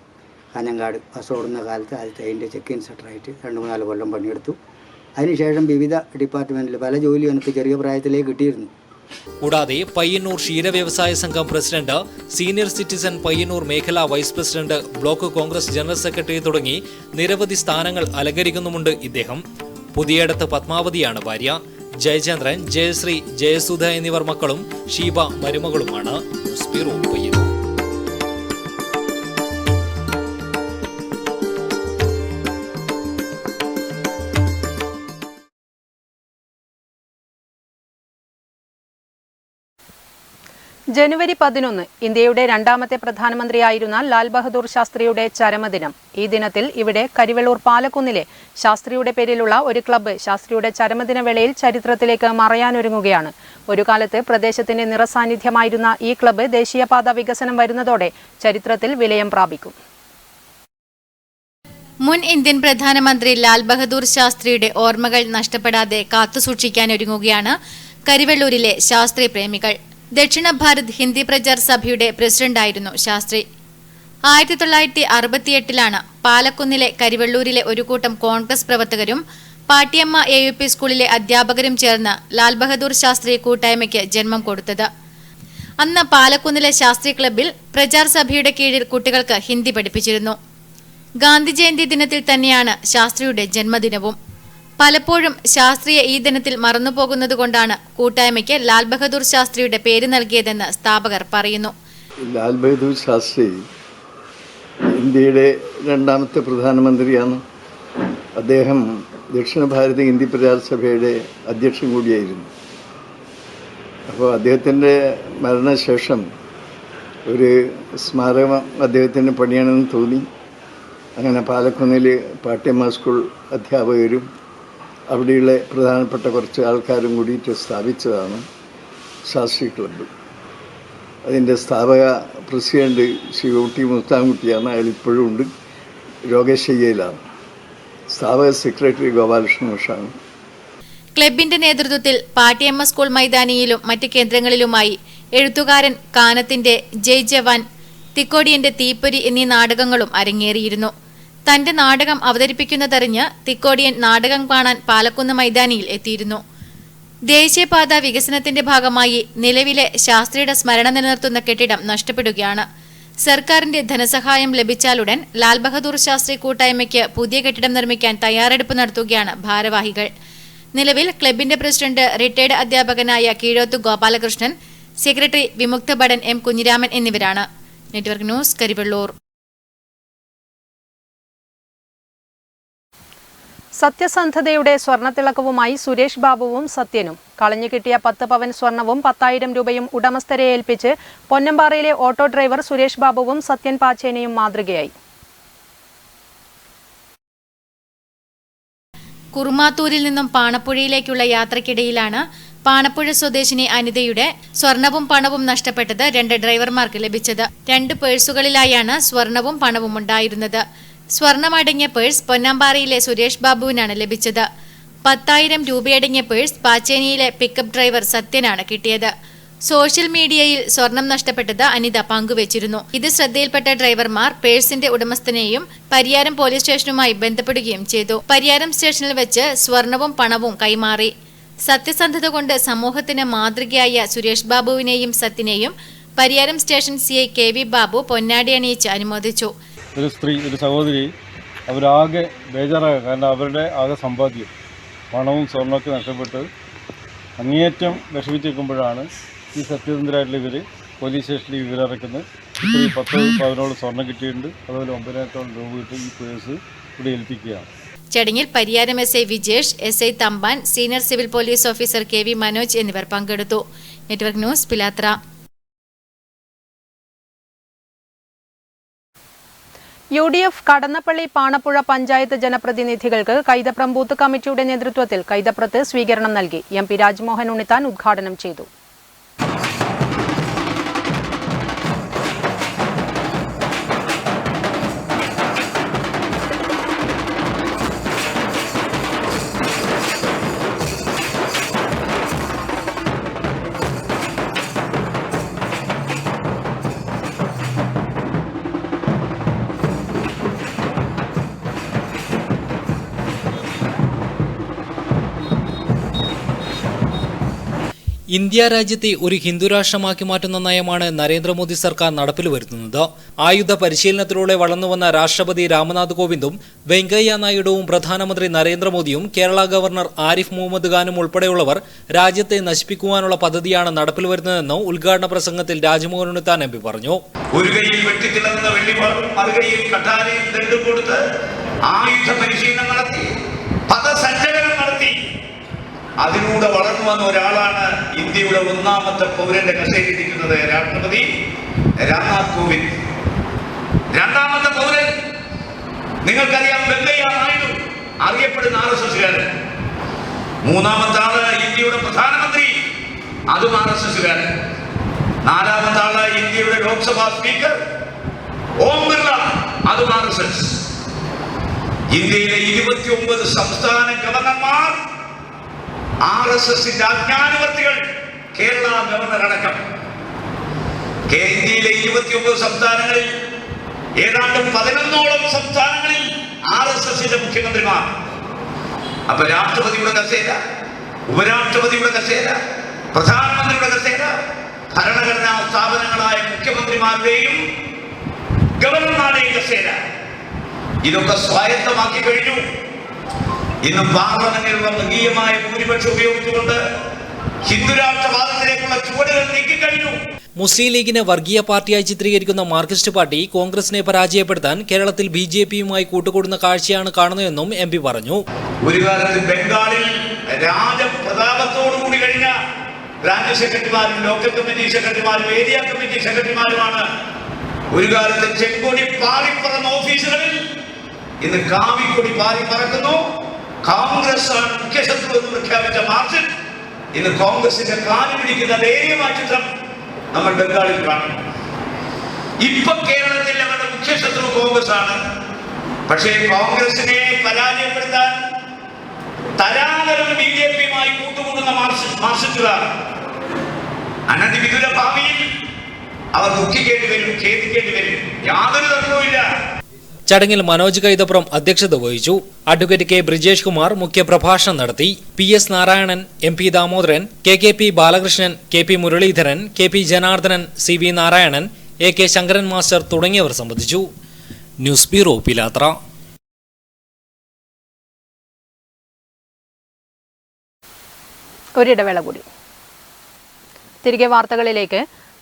കാഞ്ഞങ്ങാട് ബസ് ഓടുന്ന കാലത്ത് ആദ്യത്തെ അതിൻ്റെ ചെക്ക് ഇൻസ്പെക്ടറായിട്ട് 2-3 കൊല്ലം പണിയെടുത്തു. അതിനുശേഷം വിവിധ ഡിപ്പാർട്ട്മെൻറ്റിൽ പല ജോലിയും എനിക്ക് ചെറിയ പ്രായത്തിലേക്ക് കിട്ടിയിരുന്നു. കൂടാതെ പയ്യന്നൂർ ക്ഷീര വ്യവസായ സംഘം പ്രസിഡന്റ്, സീനിയർ സിറ്റിസൺ പയ്യന്നൂർ മേഖലാ vice president, block Congress general secretary തുടങ്ങി നിരവധി സ്ഥാനങ്ങൾ അലങ്കരിക്കുന്നുമുണ്ട് ഇദ്ദേഹം. പുതിയടത്ത് പത്മാവതിയാണ് ഭാര്യ. ജയചന്ദ്രൻ, ജയശ്രീ, ജയസുധ എന്നിവർ മക്കളും ഷീബ മരുമകളുമാണ്. News bureau, Payyannur. ജനുവരി 11 ഇന്ത്യയുടെ 2ാമത്തെ പ്രധാനമന്ത്രിയായിരുന്ന ലാൽ ബഹദൂർ ശാസ്ത്രിയുടെ ചരമദിനം. ഈ ദിനത്തിൽ ഇവിടെ കരിവെള്ളൂർ പാലക്കുന്നിലെ ശാസ്ത്രിയുടെ പേരിലുള്ള ഒരു ക്ലബ്ബ് ശാസ്ത്രിയുടെ ചരമദിന വേളയിൽ ചരിത്രത്തിലേക്ക് മറയാനൊരുങ്ങുകയാണ്. ഒരു കാലത്ത് പ്രദേശത്തിന്റെ നിറസാന്നിധ്യമായിരുന്ന ഈ ക്ലബ്ബ് ദേശീയപാത വികസനം വരുന്നതോടെ ചരിത്രത്തിൽ വിലയം പ്രാപിക്കും. മുൻ ഇന്ത്യൻ പ്രധാനമന്ത്രി ലാൽ ബഹദൂർ ശാസ്ത്രിയുടെ ഓർമ്മകൾ നഷ്ടപ്പെടാതെ കാത്തുസൂക്ഷിക്കാനൊരുങ്ങുകയാണ് കരിവെള്ളൂരിലെ ശാസ്ത്രി പ്രേമികൾ. ദക്ഷിണ ഭാരത് ഹിന്ദി പ്രചാർ സഭയുടെ പ്രസിഡന്റായിരുന്നു ശാസ്ത്രി. 1968 പാലക്കുന്നിലെ കരിവെള്ളൂരിലെ ഒരു കൂട്ടം കോൺഗ്രസ് പ്രവർത്തകരും പാട്ടിയമ്മ AUP സ്കൂളിലെ അധ്യാപകരും ചേർന്ന് ലാൽ ബഹദൂർ ശാസ്ത്രി കൂട്ടായ്മയ്ക്ക് ജന്മം കൊടുത്തത്. അന്ന് പാലക്കുന്നിലെ ശാസ്ത്രി ക്ലബ്ബിൽ പ്രചാർ സഭയുടെ കീഴിൽ കുട്ടികൾക്ക് ഹിന്ദി പഠിപ്പിച്ചിരുന്നു. ഗാന്ധി ജയന്തി ദിനത്തിൽ തന്നെയാണ് ശാസ്ത്രിയുടെ ജന്മദിനവും. പലപ്പോഴും ശാസ്ത്രിയെ ഈ ദിനത്തിൽ മറന്നുപോകുന്നതുകൊണ്ടാണ് കൂട്ടായ്മയ്ക്ക് ലാൽ ബഹദൂർ ശാസ്ത്രിയുടെ പേര് നൽകിയതെന്ന് സ്ഥാപകർ പറയുന്നു. ലാൽ ബഹദൂർ ശാസ്ത്രി ഇന്ത്യയുടെ രണ്ടാമത്തെ പ്രധാനമന്ത്രിയാണ്. അദ്ദേഹം ദക്ഷിണ ഭാരത ഹിന്ദി പ്രചാര സഭയുടെ അധ്യക്ഷൻ കൂടിയായിരുന്നു. അപ്പോൾ അദ്ദേഹത്തിൻ്റെ മരണശേഷം ഒരു സ്മാരകം അദ്ദേഹത്തിന് പണിയണമെന്ന് തോന്നി. അങ്ങനെ പാലക്കുന്നിൽ പാട്യമ്മ സ്കൂൾ അധ്യാപകരും അവിടെയുള്ള പ്രധാനപ്പെട്ട കുറച്ച് ആൾക്കാരും കൂടിയിട്ട് സ്ഥാപിച്ചതാണ് ശാസ്ത്രി ക്ലബ്ബ്. അതിൻ്റെ സ്ഥാപക പ്രസിഡന്റ് ശ്രീ ടി മുസ്താംകുട്ടിയാണ്. അയാൾ ഇപ്പോഴും ഉണ്ട്, രോഗശയ്യയിലാണ്. സ്ഥാപക സെക്രട്ടറി ഗോപാലകൃഷ്ണൻ ഘോഷാണ്. ക്ലബിന്റെ നേതൃത്വത്തിൽ പാട്യമ്മ സ്കൂൾ മൈതാനിയിലും മറ്റ് കേന്ദ്രങ്ങളിലുമായി എഴുത്തുകാരൻ കാനത്തിന്റെ ജയ് ജവാൻ, തിക്കോടിയന്റെ തീപ്പൊരി എന്നീ നാടകങ്ങളും അരങ്ങേറിയിരുന്നു. തന്റെ നാടകം അവതരിപ്പിക്കുന്നതറിഞ്ഞ് തിക്കോടിയൻ നാടകം കാണാൻ പാലക്കുന്ന് മൈതാനിയിൽ എത്തിയിരുന്നു. ദേശീയപാത വികസനത്തിന്റെ ഭാഗമായി നിലവിലെ ശാസ്ത്രിയുടെ സ്മരണ നിലനിർത്തുന്ന കെട്ടിടം നഷ്ടപ്പെടുകയാണ്. സർക്കാരിന്റെ ധനസഹായം ലഭിച്ചാലുടൻ ലാൽ ബഹദൂർ ശാസ്ത്രി കൂട്ടായ്മയ്ക്ക് പുതിയ കെട്ടിടം നിർമ്മിക്കാൻ തയ്യാറെടുപ്പ് നടത്തുകയാണ് ഭാരവാഹികൾ. നിലവിൽ ക്ലബിന്റെ പ്രസിഡന്റ് റിട്ടയർഡ് അധ്യാപകനായ കീഴോത്ത് ഗോപാലകൃഷ്ണൻ, സെക്രട്ടറി വിമുക്ത ഭടൻ എം കുഞ്ഞിരാമൻ എന്നിവരാണ്. Network news, Karivellur. സത്യസന്ധതയുടെ സ്വർണ്ണത്തിളക്കവുമായി സുരേഷ് ബാബുവും സത്യനും. കളഞ്ഞു കിട്ടിയ 10 പവൻ സ്വർണവും 10,000 രൂപയും ഉടമസ്ഥരെ ഏൽപ്പിച്ച് പൊന്നമ്പാറയിലെ ഓട്ടോ ഡ്രൈവർ സുരേഷ് ബാബുവും സത്യൻ പാച്ചേനയും മാതൃകയായി. കുറുമാത്തൂരിൽ നിന്നും പാണപ്പുഴയിലേക്കുള്ള യാത്രക്കിടയിലാണ് പാണപ്പുഴ സ്വദേശിനി അനിതയുടെ സ്വർണവും പണവും നഷ്ടപ്പെട്ടത് 2 ഡ്രൈവർമാർക്ക് ലഭിച്ചത്. 2 പേഴ്സുകളിലായാണ് സ്വർണവും പണവും ഉണ്ടായിരുന്നത്. സ്വർണമടങ്ങിയ പേഴ്സ് പൊന്നമ്പാറയിലെ സുരേഷ് ബാബുവിനാണ് ലഭിച്ചത്. 10,000 രൂപയടങ്ങിയ പേഴ്സ് പാച്ചേനിയിലെ പിക്കപ്പ് ഡ്രൈവർ സത്യനാണ് കിട്ടിയത്. സോഷ്യൽ മീഡിയയിൽ സ്വർണം നഷ്ടപ്പെട്ടത് അനിത പങ്കുവച്ചിരുന്നു. ഇത് ശ്രദ്ധയിൽപ്പെട്ട ഡ്രൈവർമാർ പേഴ്സിന്റെ ഉടമസ്ഥനെയും പരിയാരം പോലീസ് സ്റ്റേഷനുമായി ബന്ധപ്പെടുകയും ചെയ്തു. പരിയാരം സ്റ്റേഷനിൽ വെച്ച് സ്വർണവും പണവും കൈമാറി. സത്യസന്ധത കൊണ്ട് സമൂഹത്തിന് മാതൃകയായ സുരേഷ് ബാബുവിനെയും സത്യനെയും Pariyaram station CI KV Babu പൊന്നാടി അണിയിച്ച് അനുമോദിച്ചു. ഒരു സ്ത്രീ, ഒരു സഹോദരി, അവരാകെ ബേജാറാകുക. കാരണം അവരുടെ ആകെ സമ്പാദ്യം പണവും സ്വർണ്ണമൊക്കെ നഷ്ടപ്പെട്ട് അങ്ങേയറ്റം വിഷമിച്ചിരിക്കുമ്പോഴാണ് ഈ സത്യസന്ധരായിട്ടുള്ള ഇവർ പോലീസ് സ്റ്റേഷനിൽ വിവരമിറക്കുന്നത്. ഇപ്പോൾ 10 പവനോളം സ്വർണ്ണം കിട്ടിയിട്ടുണ്ട്, അതുപോലെ 9,000 രൂപ കിട്ടി ഈ പേഴ്സ് ഇവിടെ ഏൽപ്പിക്കുകയാണ്. ചടങ്ങിൽ Pariyaram SI Vijesh, SI Thampan, senior civil police officer KV Manoj എന്നിവർ പങ്കെടുത്തു. Network news, Pilathara. UDF Kadannappalli Panappuzha panchayat ജനപ്രതിനിധികൾക്ക് കൈതപ്രം ബൂത്ത് കമ്മിറ്റിയുടെ നേതൃത്വത്തിൽ കൈതപ്രത്ത് സ്വീകരണം നൽകി. MP രാജ്മോഹൻ ഉണ്ണിത്താൻ ഉദ്ഘാടനം ചെയ്തു. ഇന്ത്യ രാജ്യത്തെ ഒരു ഹിന്ദു രാഷ്ട്രമാക്കി മാറ്റുന്ന നയമാണ് നരേന്ദ്രമോദി സർക്കാർ നടപ്പിൽ വരുത്തുന്നത്. ആയുധ പരിശീലനത്തിലൂടെ വളർന്നുവന്ന രാഷ്ട്രപതി രാംനാഥ് കോവിന്ദും വെങ്കയ്യ നായിഡുവും പ്രധാനമന്ത്രി നരേന്ദ്രമോദിയും കേരള ഗവർണർ ആരിഫ് മുഹമ്മദ് ഖാനും ഉൾപ്പെടെയുള്ളവർ രാജ്യത്തെ നശിപ്പിക്കുവാനുള്ള പദ്ധതിയാണ് നടപ്പിൽ വരുന്നതെന്ന് ഉദ്ഘാടന പ്രസംഗത്തിൽ രാജ്മോഹൻ ഉണ്ണിത്താൻ MP പറഞ്ഞു. ഒരു കൈയിൽ വെട്ടിത്തിളങ്ങുന്ന വെള്ളിപ്പാടും മറുകൈയിൽ കഠാരയും ദണ്ടും കൊടുത്ത് ആയുധ പരിശീലനം നടത്തി, പദസഞ്ചലനം നടത്തി, അതിലൂടെ വളർന്നു വന്ന ഒരാളാണ് ഇന്ത്യയുടെ 1ാമത്തെ പൗരന്റെ കസേരയിലിരിക്കുന്നത് രാഷ്ട്രപതി രാംനാഥ് കോവിന്ദ്. 2ാമത്തെ പൗരൻ നിങ്ങൾക്കറിയാം, വെങ്കയ്യ നായിഡു, അറിയപ്പെടുന്ന RSSകാരൻ. 3ാമത്തെ ആള് ഇന്ത്യയുടെ പ്രധാനമന്ത്രി, അതും RSSകാരൻ. 4ാമത്തെ ആള് ഇന്ത്യയുടെ ലോക്സഭാ സ്പീക്കർ ഓം ബിർള, അതും RSS. ഇന്ത്യയിലെ 29 സംസ്ഥാന ഗവർണർമാർ RSSന്റെ അജ്ഞാനവർത്തികൾ, കേരള ഗവർണർ അടക്കം. ഇന്ത്യയിലെ 29 സംസ്ഥാനങ്ങളിൽ ഏതാണ്ട് 11ഓളം സംസ്ഥാനങ്ങളിൽ RSSന്റെ മുഖ്യമന്ത്രിമാർ. അപ്പൊ രാഷ്ട്രപതിയുടെ കസേര, ഉപരാഷ്ട്രപതിയുടെ കസേര, പ്രധാനമന്ത്രിയുടെ കസേര, ഭരണഘടനാ സ്ഥാപനങ്ങളായ മുഖ്യമന്ത്രിമാരുടെയും ഗവർണർമാരുടെയും കസേര ഇതൊക്കെ സ്വായത്തമാക്കി കഴിഞ്ഞു. ഇന്ന് പാർലമെന്റിലുള്ള മൃഗീയമായ ഭൂരിപക്ഷം ഉപയോഗിച്ചുകൊണ്ട് ഹിന്ദുരാഷ്ട്രവാദത്തിലേക്കുള്ള ചുവടുകൾ നീക്കിക്കഴിഞ്ഞു. മുസ്ലിം ലീഗിനെ വർഗീയ പാർട്ടിയായി ചിത്രീകരിക്കുന്ന മാർക്സിസ്റ്റ് പാർട്ടി കോൺഗ്രസിനെ പരാജയപ്പെടുത്താൻ കേരളത്തിൽ BJPയുമായി കൂട്ടുകൂടുന്ന കാഴ്ചയാണ് കാണുന്നതെന്നും MP പറഞ്ഞു. ഒരു കാലത്ത് ബംഗാളിൽ രാജപ്രതാപത്തോടുകൂടി കഴിഞ്ഞ ബ്രാഞ്ച് സെക്രട്ടറിമാരും ലോക്കൽ കമ്മിറ്റി സെക്രട്ടറിമാരും ഏരിയ കമ്മിറ്റി സെക്രട്ടറിമാരുമാണ് ഒരു കാലത്ത് ചെങ്കൊടി പാറിപ്പറന്ന ഓഫീസുകളിൽ ഇന്ന് കാവിക്കൊടി പാറി പറക്കുന്നു. കോൺഗ്രസ് ആണ് മുഖ്യശത്രു എന്ന് പ്രഖ്യാപിച്ച മാർക്സിസ്റ്റ് ഇന്ന് കോൺഗ്രസിന്റെ കാലു പിടിക്കുന്ന ദയനീയമായ ചിത്രം നമ്മൾ ബംഗാളിൽ കാണുന്നു. ഇപ്പൊ കേരളത്തിൽ അവരുടെ മുഖ്യശത്രു കോൺഗ്രസ് ആണ്. പക്ഷേ കോൺഗ്രസിനെ പരാജയപ്പെടുത്താൻ തരാതരം BJPയുമായി കൂട്ടുകൂടുന്ന മാർക്സിസ്റ്റുകാർ അനധിവിദുര ഭാവിയിൽ അവർ ദുഃഖിക്കേണ്ടി വരും, ഖേദിക്കേണ്ടി വരും. യാതൊരു തർക്കവുമില്ല. ചടങ്ങിൽ മനോജ് കൈതപ്പുറം അധ്യക്ഷത വഹിച്ചു. Advocate K. ബ്രിജേഷ് കുമാർ മുഖ്യപ്രഭാഷണം നടത്തി. PS Narayanan, MP Damodaran, KKP Balakrishnan, KP Muraleedharan, KP Janardhanan, CV Narayanan, AK Sankaran master തുടങ്ങിയവർ സംബന്ധിച്ചു. ന്യൂസ് ബ്യൂറോ, പിലാത്ര. ഒരിടവേള കൂടി. തിരികെ വാർത്തകളിലേക്ക്.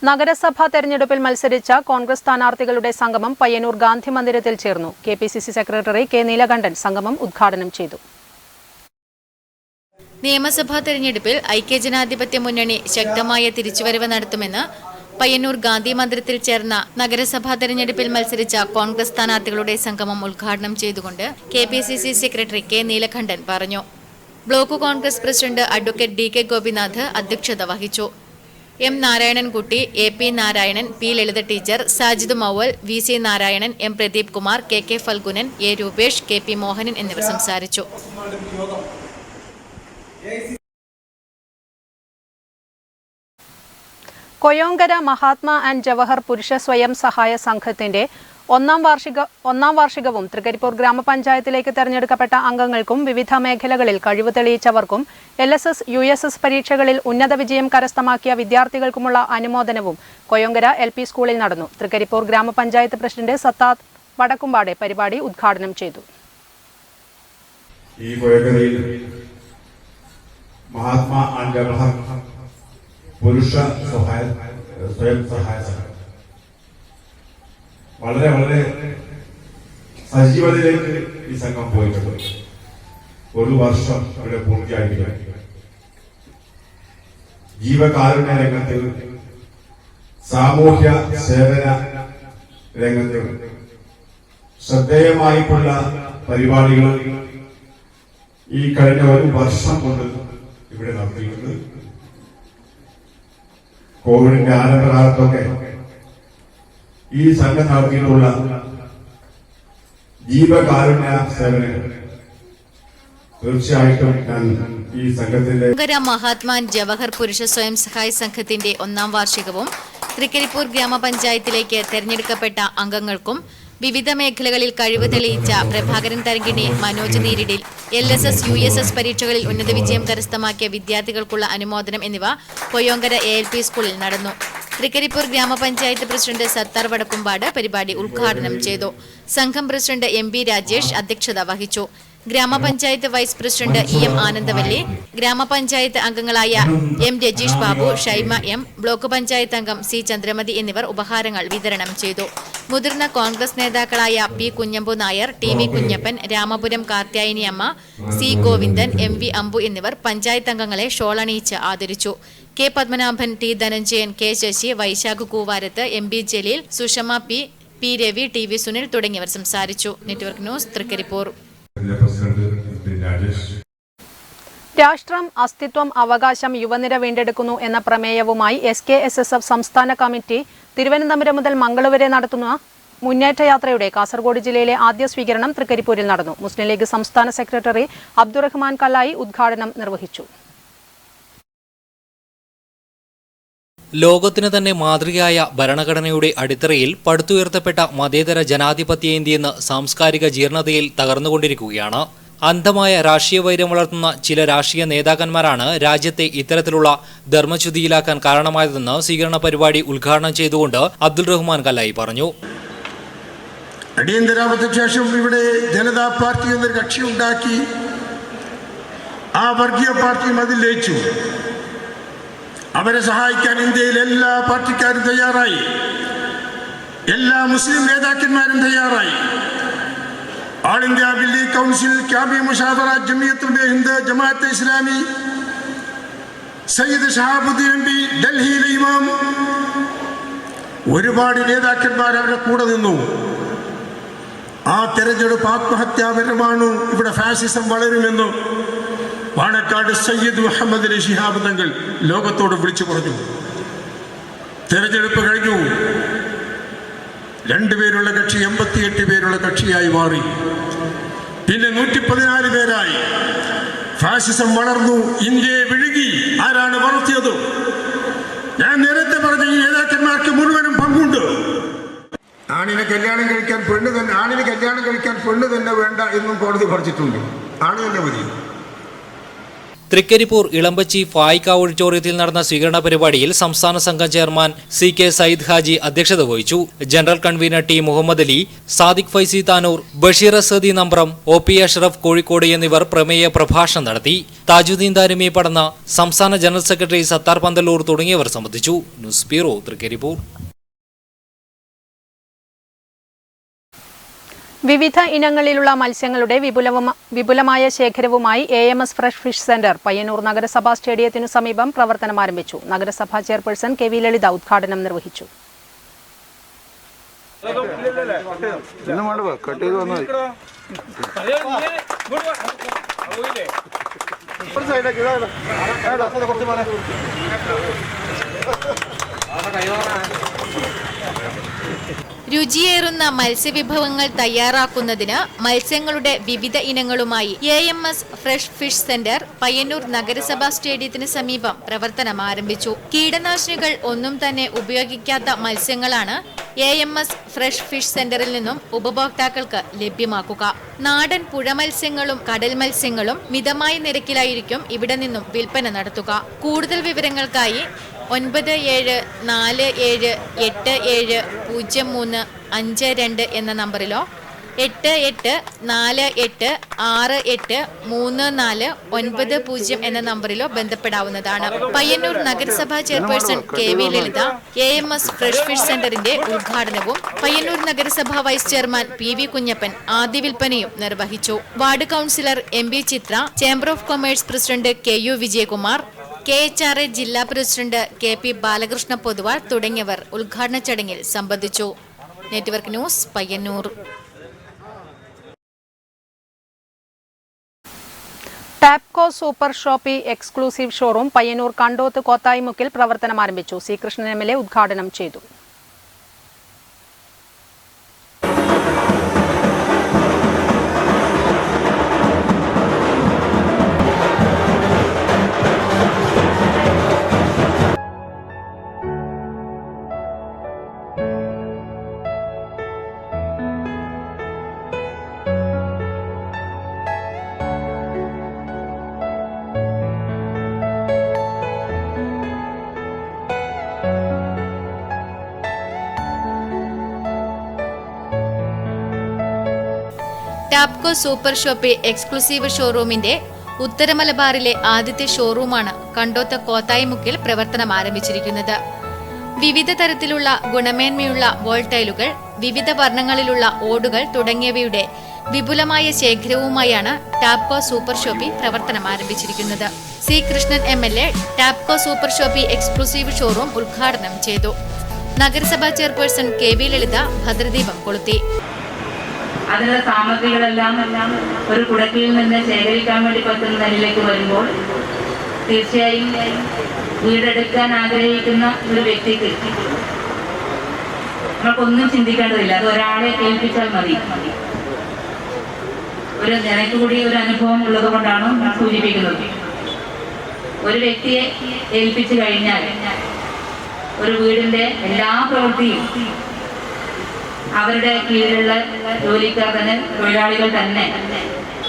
നഗരസഭാ തെരഞ്ഞെടുപ്പിൽ മത്സരിച്ച കോൺഗ്രസ് സ്ഥാനാർത്ഥികളുടെ സംഗമം പയ്യന്നൂർ ഗാന്ധി മന്ദിരത്തിൽ ചേർന്നു. KPCC secretary K. നീലകണ്ഠൻ സംഗമം ഉദ്ഘാടനം ചെയ്തു. നിയമസഭാ തെരഞ്ഞെടുപ്പിൽ ഐക്യജനാധിപത്യ മുന്നണി ശക്തമായ തിരിച്ചുവരവ് നടത്തുമെന്ന് പയ്യന്നൂർ ഗാന്ധി മന്ദിരത്തിൽ ചേർന്ന നഗരസഭാ തെരഞ്ഞെടുപ്പിൽ മത്സരിച്ച കോൺഗ്രസ് സ്ഥാനാർത്ഥികളുടെ സംഗമം ഉദ്ഘാടനം ചെയ്തുകൊണ്ട് KPCC സെക്രട്ടറി K. നീലകണ്ഠൻ പറഞ്ഞു. Block Congress president advocate DK Gopinath അധ്യക്ഷത വഹിച്ചു. M. Narayanankutty, AP Narayanan, P. Lalitha teacher, Sajid Mowval, VC Narayanan, M. Pradeep Kumar, KK Phalgunan, A. Rupesh, KP Mohanan എന്നിവർ സംസാരിച്ചു. കൊയോങ്കര മഹാത്മാ ആൻഡ് ജവഹർ പുരുഷ സ്വയം സഹായ സംഘത്തിന്റെ ഒന്നാം വാർഷികവും തൃക്കരിപ്പൂർ ഗ്രാമപഞ്ചായത്തിലേക്ക് തെരഞ്ഞെടുക്കപ്പെട്ട അംഗങ്ങൾക്കും വിവിധ മേഖലകളിൽ കഴിവ് തെളിയിച്ചവർക്കും LSS, USS പരീക്ഷകളിൽ ഉന്നത വിജയം കരസ്ഥമാക്കിയ വിദ്യാർത്ഥികൾക്കുമുള്ള അനുമോദനവും കൊയോങ്കര LP സ്കൂളിൽ നടന്നു. തൃക്കരിപ്പൂർ ഗ്രാമപഞ്ചായത്ത് പ്രസിഡന്റ് സത്താദ് വടക്കുംപാടെ പരിപാടി ഉദ്ഘാടനം ചെയ്തു. ഈ കൊയോങ്കരയിൽ മഹാത്മാ ആൻഡ് ജവഹർ പുരുഷ സ്വയം സഹായ സംഘം വളരെ വളരെ സജീവതയിലേക്ക് ഈ സംഘം പോയിട്ടുണ്ട്. ഒരു വർഷം ഇവിടെ പൂർത്തിയാക്കിയിട്ടുണ്ട്. ജീവകാരുണ്യ രംഗത്ത്, സാമൂഹ്യ സേവന രംഗത്ത് ശ്രദ്ധേയമായിട്ടുള്ള പരിപാടികൾ ഈ കഴിഞ്ഞ ഒരു വർഷം കൊണ്ട് ഇവിടെ നടത്തിയിട്ടുണ്ട്. കോവിഡിന്റെ ആരംഭകാലത്തൊക്കെ ഈ സംഘം നടത്തിയിട്ടുള്ള ജീവകാരുണ്യ സേവനങ്ങൾ തീർച്ചയായിട്ടും ഞാൻ ഈ സംഘത്തിന്റെ മഹാത്മാ ജവഹർ പുരുഷ സ്വയം സഹായ സംഘത്തിന്റെ ഒന്നാം വാർഷികവും തൃക്കരിപ്പൂർ ഗ്രാമപഞ്ചായത്തിലേക്ക് തെരഞ്ഞെടുക്കപ്പെട്ട അംഗങ്ങൾക്കും വിവിധ മേഖലകളിൽ കഴിവ് തെളിയിച്ച പ്രഭാകരൻ തരങ്കിണി, മനോജ് നീരിടിൽ, LSS, USS പരീക്ഷകളിൽ ഉന്നത വിജയം കരസ്ഥമാക്കിയ വിദ്യാർത്ഥികൾക്കുള്ള അനുമോദനം എന്നിവ കൊയോങ്കര ALP സ്കൂളിൽ നടന്നു. തൃക്കരിപ്പൂർ ഗ്രാമപഞ്ചായത്ത് പ്രസിഡന്റ് സത്താർ വടക്കുംപാട് പരിപാടി ഉദ്ഘാടനം ചെയ്തു. സംഘം പ്രസിഡന്റ് MB രാജേഷ് അധ്യക്ഷത വഹിച്ചു. ഗ്രാമപഞ്ചായത്ത് വൈസ് പ്രസിഡന്റ് EM ആനന്ദവല്ലി, ഗ്രാമപഞ്ചായത്ത് അംഗങ്ങളായ M. Rajeesh Babu, Shaima M, block panchayat അംഗം C. ചന്ദ്രമതി എന്നിവർ ഉപഹാരങ്ങൾ വിതരണം ചെയ്തു. മുതിർന്ന കോൺഗ്രസ് നേതാക്കളായ P. കുഞ്ഞമ്പു നായർ, TV കുഞ്ഞപ്പൻ, രാമപുരം കാർത്യായനി അമ്മ, C. ഗോവിന്ദൻ, MV അമ്പു എന്നിവർ പഞ്ചായത്ത് അംഗങ്ങളെ ഷോളണിയിച്ച് ആദരിച്ചു. K. Padmanabhan, T. Dhananjayan, K. Sasi, Vaishakh കൂവാരത്ത്, MB Jaleel, Sushma P. Ravi, TV Sunil തുടങ്ങിയവർ സംസാരിച്ചു. Network news, Thrikaripur. രാഷ്ട്രം, അസ്തിത്വം, അവകാശം, യുവനിര വീണ്ടെടുക്കുന്നു എന്ന പ്രമേയവുമായി SKSSF സംസ്ഥാന കമ്മിറ്റി തിരുവനന്തപുരം മുതൽ മംഗളൂരു വരെ നടത്തുന്ന മുന്നേറ്റയാത്രയുടെ കാസർഗോഡ് ജില്ലയിലെ ആദ്യ സ്വീകരണം തൃക്കരിപ്പൂരിൽ നടന്നു. മുസ്ലിം ലീഗ് സംസ്ഥാന സെക്രട്ടറി അബ്ദുറഹ്മാൻ കല്ലായി ഉദ്ഘാടനം നിർവഹിച്ചു. ലോകത്തിന് തന്നെ മാതൃകയായ ഭരണഘടനയുടെ അടിത്തറയിൽ പടുത്തുയർത്തപ്പെട്ട മതേതര ജനാധിപത്യ ഇന്ത്യയെന്ന് സാംസ്കാരിക ജീർണതയിൽ തകർന്നുകൊണ്ടിരിക്കുകയാണ്. അന്ധമായ രാഷ്ട്രീയ വൈര്യം വളർത്തുന്ന ചില രാഷ്ട്രീയ നേതാക്കന്മാരാണ് രാജ്യത്തെ ഇത്തരത്തിലുള്ള ധർമ്മച്യുതിയിലാക്കാൻ കാരണമായതെന്ന് സ്വീകരണ പരിപാടി ഉദ്ഘാടനം ചെയ്തുകൊണ്ട് അബ്ദുൾ റഹ്മാൻ കല്ലായി പറഞ്ഞു. അടിയന്തരാവസ്ഥയ്ക്ക് ശേഷം ഇവിടെ ജനതാ പാർട്ടി എന്നൊരു കക്ഷി ഉണ്ടാക്കി, ആ വർഗീയ പാർട്ടിയും അതിൽ ലയിച്ചു. അവരെ സഹായിക്കാൻ ഇന്ത്യയിലെ എല്ലാ പാർട്ടിക്കാരും തയ്യാറായി, എല്ലാ മുസ്ലിം നേതാക്കന്മാരും തയ്യാറായി. ആൾ ഇന്ത്യ ദില്ലി കൗൺസിൽ, ക്യാബി മുഷാവറ, ജമിയത്തുൽ ഹിന്ദ്, ജമാഅത്തെ ഇസ്ലാമി, സയ്യിദ് ഷഹാബുദ്ദീൻ എംപി, ഡൽഹിയിലെ ഇമാം, ഒരുപാട് നേതാക്കന്മാർ അവരുടെ കൂടെ നിന്നു. ആ തെരഞ്ഞെടുപ്പ് ആത്മഹത്യാപരമാണ്, ഇവിടെ ഫാസിസം വളരുമെന്ന് പാണക്കാട് സയ്യിദ് മുഹമ്മദ് അലി ശിഹാബ് തങ്ങൾ ലോകത്തോട് വിളിച്ചു പറഞ്ഞു. തെരഞ്ഞെടുപ്പ് കഴിഞ്ഞു, 2 പേരുള്ള കക്ഷി 88 പേരുള്ള കക്ഷിയായി മാറി. പിന്നെ 114 പേരായി. ഫാസിസം വളർന്നു, ഇന്ത്യയെ വിഴുകി. ആരാണ് വളർത്തിയത്? ഞാൻ നേരത്തെ പറഞ്ഞ ഈ നേതാക്കന്മാർക്ക് മുഴുവനും പങ്കുണ്ട്. ആണിനെ കല്യാണം കഴിക്കാൻ പെണ്ണ് തന്നെ വേണ്ട എന്നും കോടതി പറഞ്ഞിട്ടുണ്ട്. ആണ് തന്നെ മതി. തൃക്കരിപ്പൂർ ഇളമ്പച്ചി ഫായിക്ക ഓഡിറ്റോറിയത്തിൽ നടന്ന സ്വീകരണ പരിപാടിയിൽ സംസ്ഥാന സംഘം ചെയർമാൻ CK സയ്യിദ് ഹാജി അധ്യക്ഷത വഹിച്ചു. General convener T Muhammad Ali, Sadiq Faizi Tanur, Basheer Asadi Nambram, OP Ashraf Kozhikode എന്നിവർ പ്രമേയ പ്രഭാഷണം നടത്തി. താജുദ്ദീൻ ദാരിമി പടന്ന, സംസ്ഥാന ജനറൽ സെക്രട്ടറി സത്താർ പന്തല്ലൂർ തുടങ്ങിയവർ സംബന്ധിച്ചു. News bureau, Thrikaripur. വിവിധ ഇനങ്ങളിലുള്ള മത്സ്യങ്ങളുടെ വിപുലമായ ശേഖരവുമായി AMS fresh fish centre Payyanur നഗരസഭാ സ്റ്റേഡിയത്തിനു സമീപം പ്രവർത്തനം ആരംഭിച്ചു. നഗരസഭാ ചെയർപേഴ്സൺ KV ലളിത ഉദ്ഘാടനം നിർവഹിച്ചു. രുചിയേറുന്ന മത്സ്യവിഭവങ്ങൾ തയ്യാറാക്കുന്നതിന് മത്സ്യങ്ങളുടെ വിവിധ ഇനങ്ങളുമായി AMS fresh fish centre Payyanur നഗരസഭാ സ്റ്റേഡിയത്തിന് സമീപം പ്രവർത്തനം ആരംഭിച്ചു. കീടനാശിനികൾ ഒന്നും തന്നെ ഉപയോഗിക്കാത്ത മത്സ്യങ്ങളാണ് AMS ഫ്രഷ് ഫിഷ് സെന്ററിൽ നിന്നും ഉപഭോക്താക്കൾക്ക് ലഭ്യമാക്കുക. നാടൻ പുഴ മത്സ്യങ്ങളും കടൽ മത്സ്യങ്ങളും മിതമായ നിരക്കിലായിരിക്കും ഇവിടെ നിന്നും വിൽപ്പന നടത്തുക. കൂടുതൽ വിവരങ്ങൾക്കായി 9787870352 എന്ന നമ്പറിലോ 8848683490 എന്ന നമ്പറിലോ ബന്ധപ്പെടാവുന്നതാണ്. പയ്യന്നൂർ നഗരസഭാ ചെയർപേഴ്സൺ KV ലളിത AMS ഫ്രഷ് ഫിഷ് സെന്ററിന്റെ ഉദ്ഘാടനവും പയ്യന്നൂർ നഗരസഭാ വൈസ് ചെയർമാൻ PV കുഞ്ഞപ്പൻ ആദ്യ വിൽപ്പനയും നിർവഹിച്ചു. Ward councillor MB Chithra, chamber of commerce president KU Vijayakumar, KHRA ജില്ലാ പ്രസിഡന്റ് KP ബാലകൃഷ്ണ പൊതുവാൾ തുടങ്ങിയവർ ഉദ്ഘാടന ചടങ്ങിൽ സംബന്ധിച്ചു. Network news, Payyannur. Tapco super shoppe exclusive showroom Payyannur Kandoth കോത്തായിമുക്കിൽ പ്രവർത്തനം ആരംഭിച്ചു. C കൃഷ്ണൻ MLA ഉദ്ഘാടനം ചെയ്തു. ടാപ്കോ സൂപ്പർ ഷോപ്പി എക്സ്ക്ലൂസീവ് ഷോറൂമിന്റെ ഉത്തരമലബാറിലെ ആദ്യത്തെ ഷോറൂമാണ് കണ്ടോത്ത് കോത്തായിമുക്കിൽ പ്രവർത്തനം ആരംഭിച്ചിരിക്കുന്നത്. വിവിധ തരത്തിലുള്ള ഗുണമേന്മയുള്ള വോൾ ടൈലുകൾ, വിവിധ വർണ്ണങ്ങളിലുള്ള ഓടുകൾ തുടങ്ങിയവയുടെ വിപുലമായ ശേഖരവുമായാണ് ടാപ്കോ സൂപ്പർ ഷോപ്പി പ്രവർത്തനം ആരംഭിച്ചിരിക്കുന്നത്. C Krishnan MLA Tapco super shoppe exclusive showroom ഉദ്ഘാടനം ചെയ്തു. നഗരസഭാ ചെയർപേഴ്സൺ KV ലളിത ഭദ്രദീപം കൊളുത്തി. അതിനുള്ള സാമഗ്രികളെല്ലാം ഒരു കുടക്കീഴിൽ നിന്ന് ശേഖരിക്കാൻ വേണ്ടി പറ്റുന്ന നിലയിലേക്ക് വരുമ്പോൾ തീർച്ചയായും വീടെടുക്കാൻ ആഗ്രഹിക്കുന്ന ഒരു വ്യക്തിക്ക് നമുക്കൊന്നും ചിന്തിക്കേണ്ടതില്ല. അത് ഒരാളെ ഏൽപ്പിച്ചാൽ മതി. എനിക്ക് കൂടി ഒരു അനുഭവം ഉള്ളത് കൊണ്ടാണ് സൂചിപ്പിക്കുന്നത്. ഒരു വ്യക്തിയെ ഏൽപ്പിച്ചു കഴിഞ്ഞാൽ ഒരു വീടിന്റെ എല്ലാ പ്രവൃത്തിയും അവരുടെ കീഴിലുള്ള ജോലിക്കാർ തന്നെ, തൊഴിലാളികൾ തന്നെ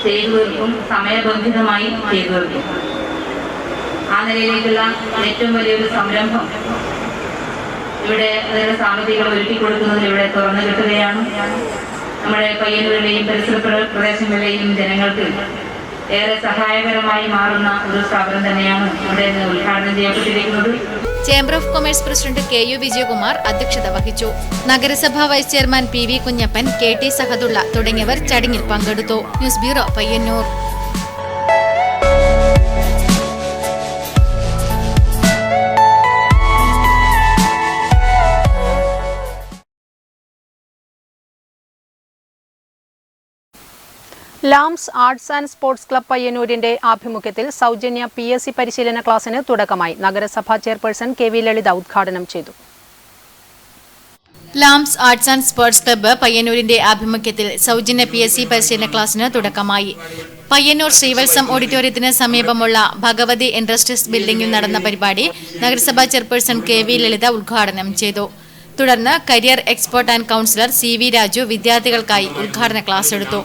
ചെയ്തു തീർക്കും, സമയബന്ധിതമായി ചെയ്തു തീർക്കും. ആ നിലയിലേക്കുള്ള ഏറ്റവും വലിയൊരു സംരംഭം ഇവിടെ അതിനുള്ള സാമ്പത്തികം ഒരുക്കി കൊടുക്കുന്നതിൽ ഇവിടെ തുറന്നു കിട്ടുകയാണ്. നമ്മുടെ പയ്യന്നൂരിലെയും പരിസര പ്രദേശങ്ങളിലെയും ജനങ്ങൾക്ക് ഏറെ സഹായകരമായി മാറുന്ന ഒരു സ്ഥാപനം തന്നെയാണ് ഇവിടെ ഉദ്ഘാടനം ചെയ്യപ്പെട്ടിരിക്കുന്നത്. Chamber of commerce president KU Vijayakumar അധ്യക്ഷത വഹിച്ചു. നഗരസഭാ vice chairman PV Kunhappan, KT Sahadulla തുടങ്ങിയവർ ചടങ്ങിൽ പങ്കെടുത്തു. News bureau, Payyannur. ലാംസ് ആർട്സ് ആൻഡ് സ്പോർട്സ് ക്ലബ് പയ്യന്നൂരിന്റെ ആഭിമുഖ്യത്തിൽ സൗജന്യ PSC പരിശീലന ക്ലാസിന് തുടക്കമായി. നഗരസഭാ ചെയർപേഴ്സൺ KV ലളിത ഉദ്ഘാടനം ചെയ്തു. ലാംസ് ആർട്സ് ആൻഡ് സ്പോർട്സ് ക്ലബ്ബ് പയ്യന്നൂരിന്റെ ആഭിമുഖ്യത്തിൽ സൗജന്യ PSC പരിശീലന ക്ലാസിന് തുടക്കമായി. പയ്യന്നൂർ ശ്രീവത്സം ഓഡിറ്റോറിയത്തിന് സമീപമുള്ള ഭഗവതി ഇൻഡസ്ട്രീസ് ബിൽഡിംഗിൽ നടന്ന പരിപാടി നഗരസഭാ ചെയർപേഴ്സൺ KV ലളിത ഉദ്ഘാടനം ചെയ്തു. തുടർന്ന് career expert and councillor CV Raju വിദ്യാർത്ഥികൾക്കായി ഉദ്ഘാടന ക്ലാസ് എടുത്തു.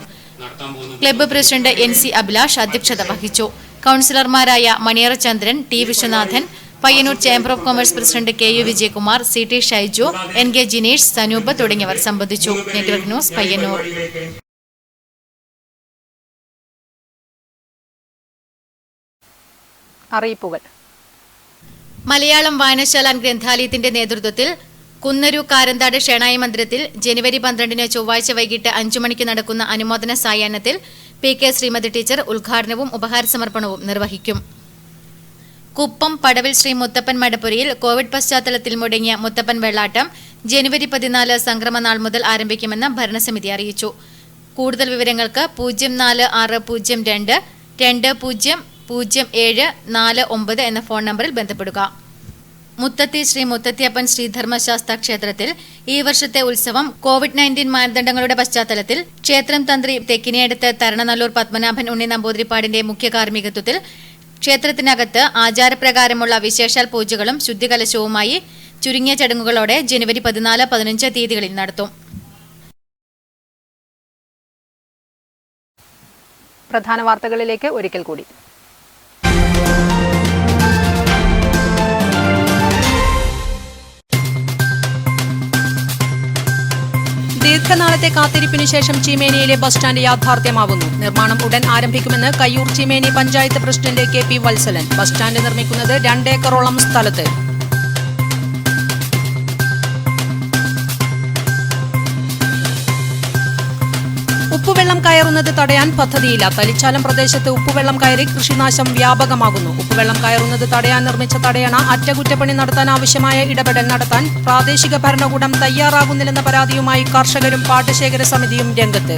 ക്ലബ്ബ് പ്രസിഡന്റ് NC അഭിലാഷ് അധ്യക്ഷത വഹിച്ചു. കൌൺസിലർമാരായ മണിയറ ചന്ദ്രൻ, T Viswanathan, Payyanur chamber of commerce president KU Vijayakumar, CT Shaiju, NK Jinesh, Sanoop തുടങ്ങിയവർ സംബന്ധിച്ചു. Network news, Payyanur. അറിയിപ്പുകൾ. മലയാളം വായനശാല ഗ്രന്ഥാലയത്തിന്റെ നേതൃത്വത്തിൽ കുന്നരു കാരന്താട് ഷേണായി മന്ദിരത്തിൽ ജനുവരി 12 ചൊവ്വാഴ്ച വൈകിട്ട് 5 മണിക്ക് നടക്കുന്ന അനുമോദന സായാഹ്നത്തിൽ PK ശ്രീമതി ടീച്ചർ ഉദ്ഘാടനവും ഉപഹാര സമർപ്പണവും നിർവഹിക്കും. കുപ്പം പടവിൽ ശ്രീ മുത്തപ്പൻ മടപ്പുരയിൽ കോവിഡ് പശ്ചാത്തലത്തിൽ മുടങ്ങിയ മുത്തപ്പൻ വെള്ളാട്ടം ജനുവരി 14 സംക്രമനാൾ മുതൽ ആരംഭിക്കുമെന്ന് ഭരണസമിതി അറിയിച്ചു. കൂടുതൽ വിവരങ്ങൾക്ക് 046002 200749 എന്ന ഫോൺ നമ്പറിൽ ബന്ധപ്പെടുക. മുത്തത്തി ശ്രീ മുത്തത്തിയപ്പൻ ശ്രീധർമ്മശാസ്ത്ര ക്ഷേത്രത്തിൽ ഈ വർഷത്തെ ഉത്സവം COVID-19 മാനദണ്ഡങ്ങളുടെ പശ്ചാത്തലത്തിൽ ക്ഷേത്രം തന്ത്രി തെക്കിനിയടുത്ത് തരണനല്ലൂർ പത്മനാഭൻ ഉണ്ണി നമ്പൂതിരിപ്പാടിന്റെ മുഖ്യ കാർമ്മികത്വത്തിൽ ക്ഷേത്രത്തിനകത്ത് ആചാരപ്രകാരമുള്ള വിശേഷാൽ പൂജകളും ശുദ്ധികലശവുമായി ചുരുങ്ങിയ ചടങ്ങുകളോടെ ജനുവരി 14, 15 തീയതികളിൽ നടത്തും. പ്രധാന വാർത്തകളിലേക്ക് ഒരിക്കൽ കൂടി. ദീർഘനാളത്തെ കാത്തിരിപ്പിനു ശേഷം ചീമേനിയിലെ ബസ് സ്റ്റാൻഡ് യാഥാർത്ഥ്യമാവുന്നു. നിർമ്മാണം ഉടൻ ആരംഭിക്കുമെന്ന് Kayyur Cheemeni panchayat president KP Valsalan. Bus stand നിർമ്മിക്കുന്നത് 2 ഏക്കറോളം സ്ഥലത്ത്. ഉപ്പുവെള്ളം കയറുന്നത് തടയാൻ പദ്ധതിയില്ല. തലിച്ചാലം പ്രദേശത്ത് ഉപ്പുവെള്ളം കയറി കൃഷിനാശം വ്യാപകമാകുന്നു. ഉപ്പുവെള്ളം കയറുന്നത് തടയാൻ നിർമ്മിച്ച തടയണ അറ്റകുറ്റപ്പണി നടത്താൻ ആവശ്യമായ ഇടപെടൽ നടത്താൻ പ്രാദേശിക ഭരണകൂടം തയ്യാറാകുന്നില്ലെന്ന പരാതിയുമായി കർഷകരും പാടശേഖര സമിതിയും രംഗത്ത്.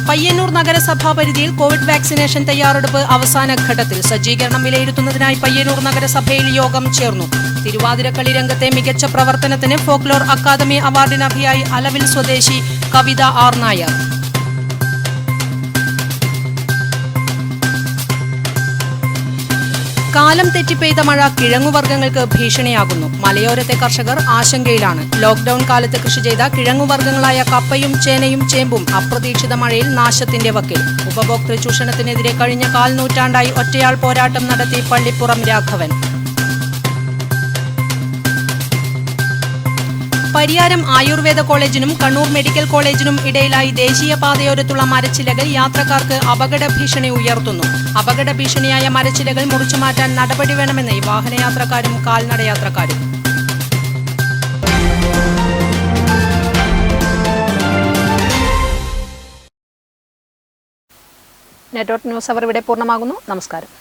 പയ്യന്നൂർ നഗരസഭാ പരിധിയിൽ കോവിഡ് വാക്സിനേഷൻ തയ്യാറെടുപ്പ് അവസാന ഘട്ടത്തിൽ. സജ്ജീകരണം വിലയിരുത്തുന്നതിനായി പയ്യന്നൂർ നഗരസഭയിൽ യോഗം ചേർന്നു. തിരുവാതിരക്കളി രംഗത്തെ മികച്ച പ്രവർത്തനത്തിന് ഫോക്ലോർ അക്കാദമി അവാർഡിനർഹയായി അലവിൽ സ്വദേശി കവിത R. നായർ. കാലം തെറ്റിപ്പെയ്ത മഴ കിഴങ്ങുവർഗ്ഗങ്ങൾക്ക് ഭീഷണിയാകുന്നു. മലയോരത്തെ കർഷകർ ആശങ്കയിലാണ്. ലോക്ഡൌൺ കാലത്ത് കൃഷി ചെയ്ത കിഴങ്ങുവർഗ്ഗങ്ങളായ കപ്പയും ചേനയും ചേമ്പും അപ്രതീക്ഷിത മഴയിൽ നാശത്തിന്റെ വക്കിൽ. ഉപഭോക്തൃ ചൂഷണത്തിനെതിരെ കഴിഞ്ഞ 1/4 നൂറ്റാണ്ടായി ഒറ്റയാൾ പോരാട്ടം നടത്തി പള്ളിപ്പുറം രാഘവൻ. പരിയാരം ആയുർവേദ കോളേജിനും കണ്ണൂർ മെഡിക്കൽ കോളേജിനും ഇടയിലായി ദേശീയപാതയോരത്തുള്ള മരച്ചിലകൾ യാത്രക്കാർക്ക് അപകട ഭീഷണി ഉയർത്തുന്നു. അപകട ഭീഷണിയായ മരച്ചിലകൾ മുറിച്ചുമാറ്റാൻ നടപടി വേണമെന്ന് വാഹനയാത്രക്കാരും കാൽനടയാത്രക്കാരും. നെറ്റ്വർക്ക് ന്യൂസ് അവർ ഇവിടെ പൂർണ്ണമാകുന്നു. നമസ്കാരം.